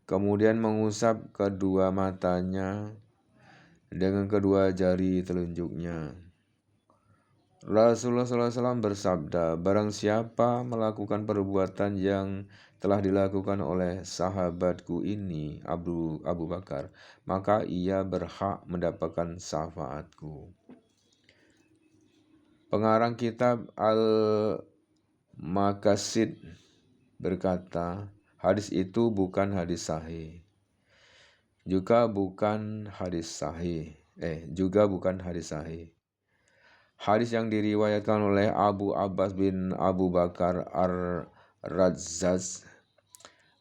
kemudian mengusap kedua matanya dengan kedua jari telunjuknya. Rasulullah SAW bersabda, barang siapa melakukan perbuatan yang telah dilakukan oleh sahabatku ini, Abu Bakar, maka ia berhak mendapatkan syafaatku. Pengarang kitab Al-Maqasid berkata, hadis itu bukan hadis sahih. Juga bukan hadis sahih. Hadis yang diriwayatkan oleh Abu Abbas bin Abu Bakar Ar-Razzaz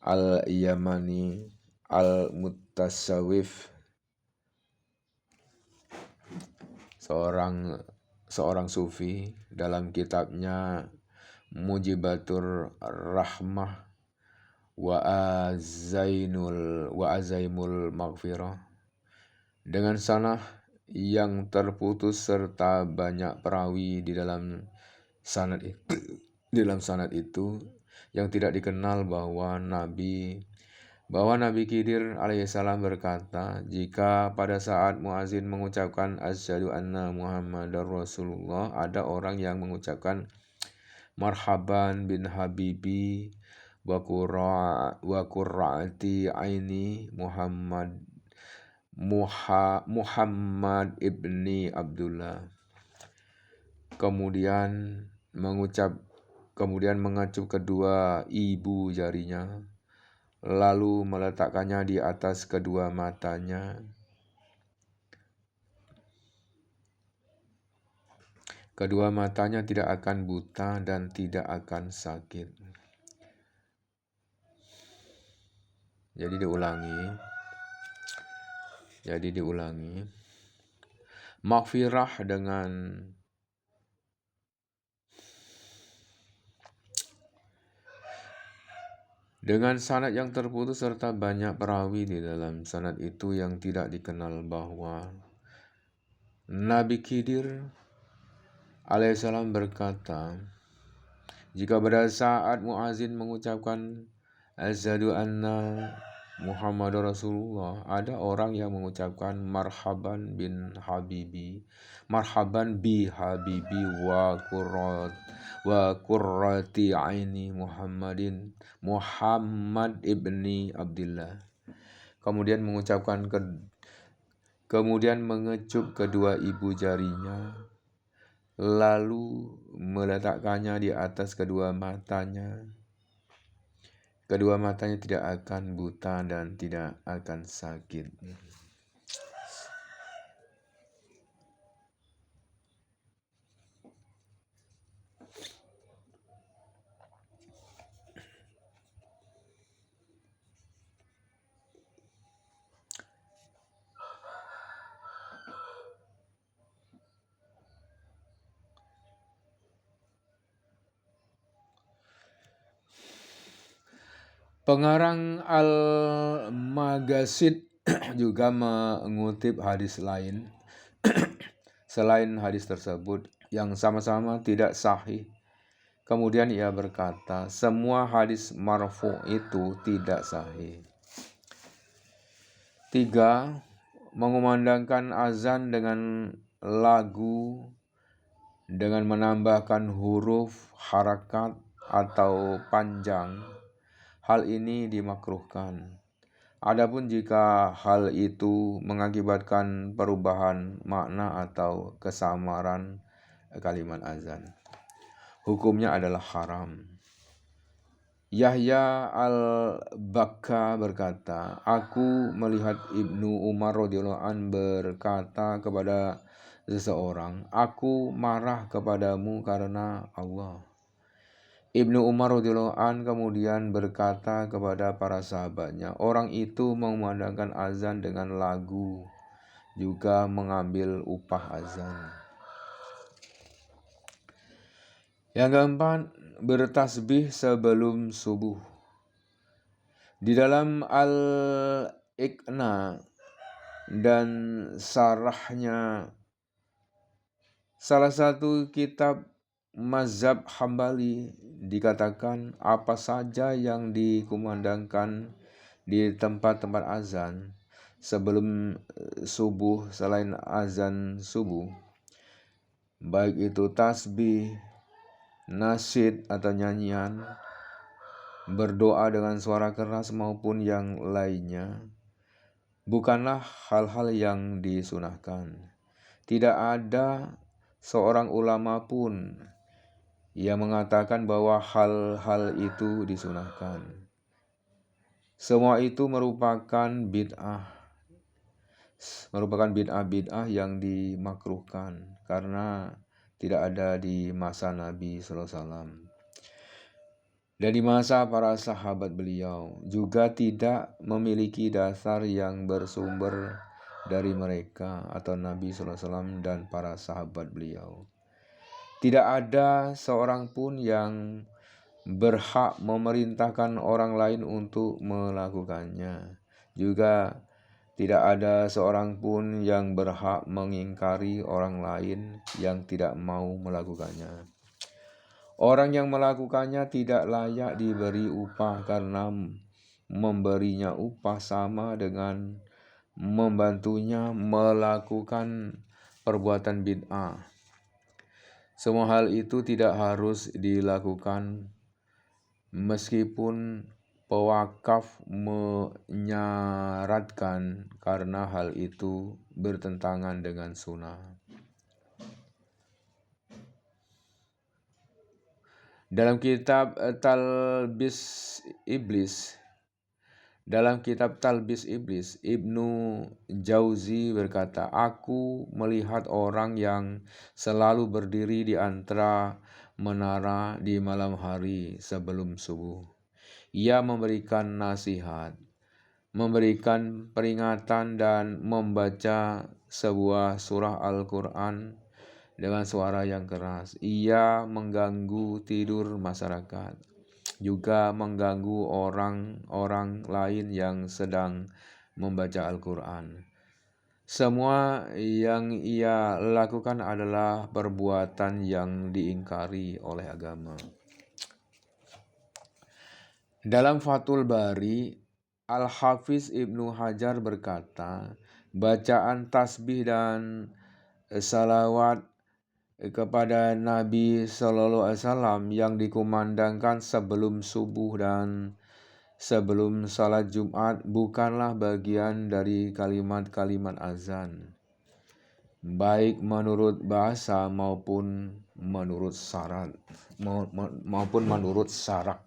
Al-Yamani Al-Mutasawwif, seorang sufi, dalam kitabnya Mujibatur Rahmah wa Azaimul Maghfirah, dengan sanad yang terputus serta banyak perawi di dalam sanad itu yang tidak dikenal, bahwa Nabi Khidir alaihissalam berkata, jika pada saat muazin mengucapkan asyhadu anna Muhammadar Rasulullah, ada orang yang mengucapkan marhaban bin habibi wa qurrati aini Muhammad ibni Abdullah, kemudian mengacup kedua ibu jarinya, lalu meletakkannya di atas kedua matanya. Kedua matanya tidak akan buta dan tidak akan sakit. Jadi diulangi. Maghfirah dengan sanad yang terputus serta banyak perawi di dalam sanad itu yang tidak dikenal, bahwa Nabi Khidir alaihissalam berkata, jika pada saat muazin mengucapkan asyhadu anna Muhammadur Rasulullah, ada orang yang mengucapkan marhaban bi habibi wa qurrati aini Muhammad ibni Abdullah. Kemudian mengecup kedua ibu jarinya, lalu meletakkannya di atas kedua matanya. Kedua matanya tidak akan buta dan tidak akan sakit. Pengarang Al-Maghasid juga mengutip hadis lain selain hadis tersebut yang sama-sama tidak sahih. Kemudian ia berkata, semua hadis marfu itu tidak sahih. 3. Mengumandangkan azan dengan lagu dengan menambahkan huruf, harakat, atau panjang. Hal ini dimakruhkan. Adapun jika hal itu mengakibatkan perubahan makna atau kesamaran kalimat azan, hukumnya adalah haram. Yahya al-Bakka berkata, aku melihat Ibnu Umar radhiyallahu an berkata kepada seseorang, aku marah kepadamu karena Allah. Ibnu Umar radhiyallahu an kemudian berkata kepada para sahabatnya, orang itu mengumandangkan azan dengan lagu, juga mengambil upah azan. Yang keempat, bertasbih sebelum subuh. Di dalam Al-Iqna dan sarahnya salah satu kitab mazhab Hambali dikatakan apa saja yang dikumandangkan di tempat-tempat azan sebelum subuh selain azan subuh, baik itu tasbih, nasyid atau nyanyian, berdoa dengan suara keras maupun yang lainnya, bukanlah hal-hal yang disunahkan. Tidak ada seorang ulama pun yang mengatakan bahwa hal-hal itu disunahkan. Semua itu merupakan bid'ah yang dimakruhkan karena tidak ada di masa Nabi SAW. Dan di masa para sahabat beliau juga tidak memiliki dasar yang bersumber dari mereka atau Nabi SAW dan para sahabat beliau. Tidak ada seorang pun yang berhak memerintahkan orang lain untuk melakukannya. Juga tidak ada seorang pun yang berhak mengingkari orang lain yang tidak mau melakukannya. Orang yang melakukannya tidak layak diberi upah karena memberinya upah sama dengan membantunya melakukan perbuatan bid'ah. Semua hal itu tidak harus dilakukan meskipun pewakaf menyaratkan karena hal itu bertentangan dengan sunnah. Dalam kitab Talbis Iblis, Ibnu Jauzi berkata, aku melihat orang yang selalu berdiri di antara menara di malam hari sebelum subuh. Ia memberikan nasihat, memberikan peringatan dan membaca sebuah surah Al-Quran dengan suara yang keras. Ia mengganggu tidur masyarakat, juga mengganggu orang-orang lain yang sedang membaca Al-Quran. Semua yang ia lakukan adalah perbuatan yang diingkari oleh agama. Dalam Fathul Bari, Al-Hafiz Ibnu Hajar berkata, bacaan tasbih dan salawat kepada Nabi Shallallahu Alaihi Wasallam yang dikumandangkan sebelum subuh dan sebelum salat Jumat bukanlah bagian dari kalimat-kalimat azan, baik menurut bahasa maupun menurut syarat syarak.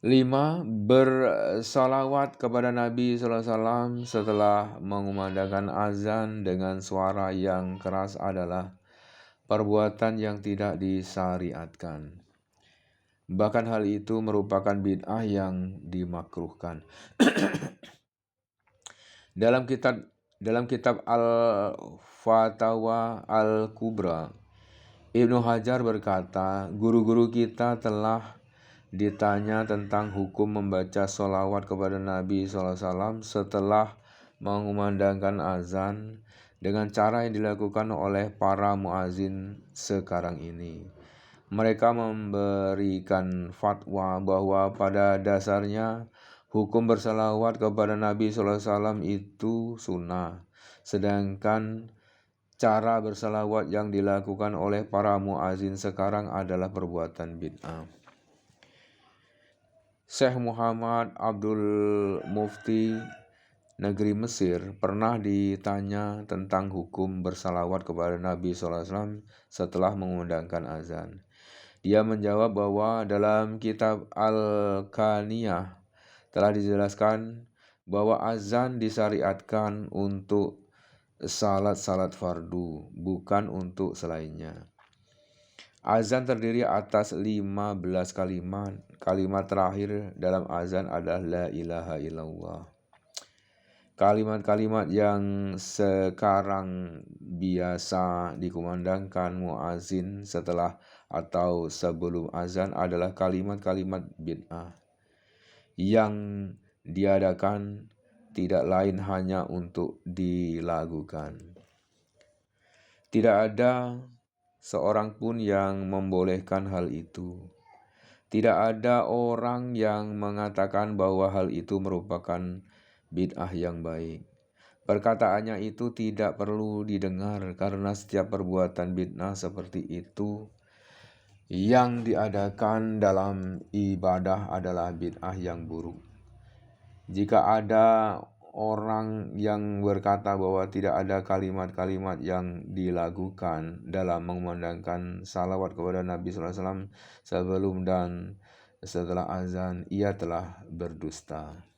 5. Bersalawat kepada Nabi SAW setelah mengumandangkan azan dengan suara yang keras adalah perbuatan yang tidak disyariatkan. Bahkan hal itu merupakan bid'ah yang dimakruhkan. Dalam kitab Al-Fatawa Al-Kubra, Ibnu Hajar berkata, guru-guru kita telah ditanya tentang hukum membaca sholawat kepada Nabi SAW setelah mengumandangkan azan dengan cara yang dilakukan oleh para muazin sekarang ini. Mereka memberikan fatwa bahwa pada dasarnya hukum bersalawat kepada Nabi SAW itu sunnah, sedangkan cara bersalawat yang dilakukan oleh para muazin sekarang adalah perbuatan bid'ah. Syekh Muhammad Abdul Mufti negeri Mesir pernah ditanya tentang hukum bersalawat kepada Nabi SAW setelah mengumandangkan azan. Dia menjawab bahwa dalam kitab Al-Kaniyah telah dijelaskan bahwa azan disyariatkan untuk salat-salat fardu, bukan untuk selainnya. Azan terdiri atas 15 kalimat. Kalimat terakhir dalam azan adalah La ilaha illallah. Kalimat-kalimat yang sekarang biasa dikumandangkan muazin setelah atau sebelum azan adalah kalimat-kalimat bid'ah yang diadakan tidak lain hanya untuk dilakukan. Tidak ada seorang pun yang membolehkan hal itu. Tidak ada orang yang mengatakan bahwa hal itu merupakan bid'ah yang baik. Perkataannya itu tidak perlu didengar karena setiap perbuatan bid'ah seperti itu yang diadakan dalam ibadah adalah bid'ah yang buruk. Jika ada orang yang berkata bahwa tidak ada kalimat-kalimat yang dilakukan dalam mengumandangkan salawat kepada Nabi SAW sebelum dan setelah azan, ia telah berdusta.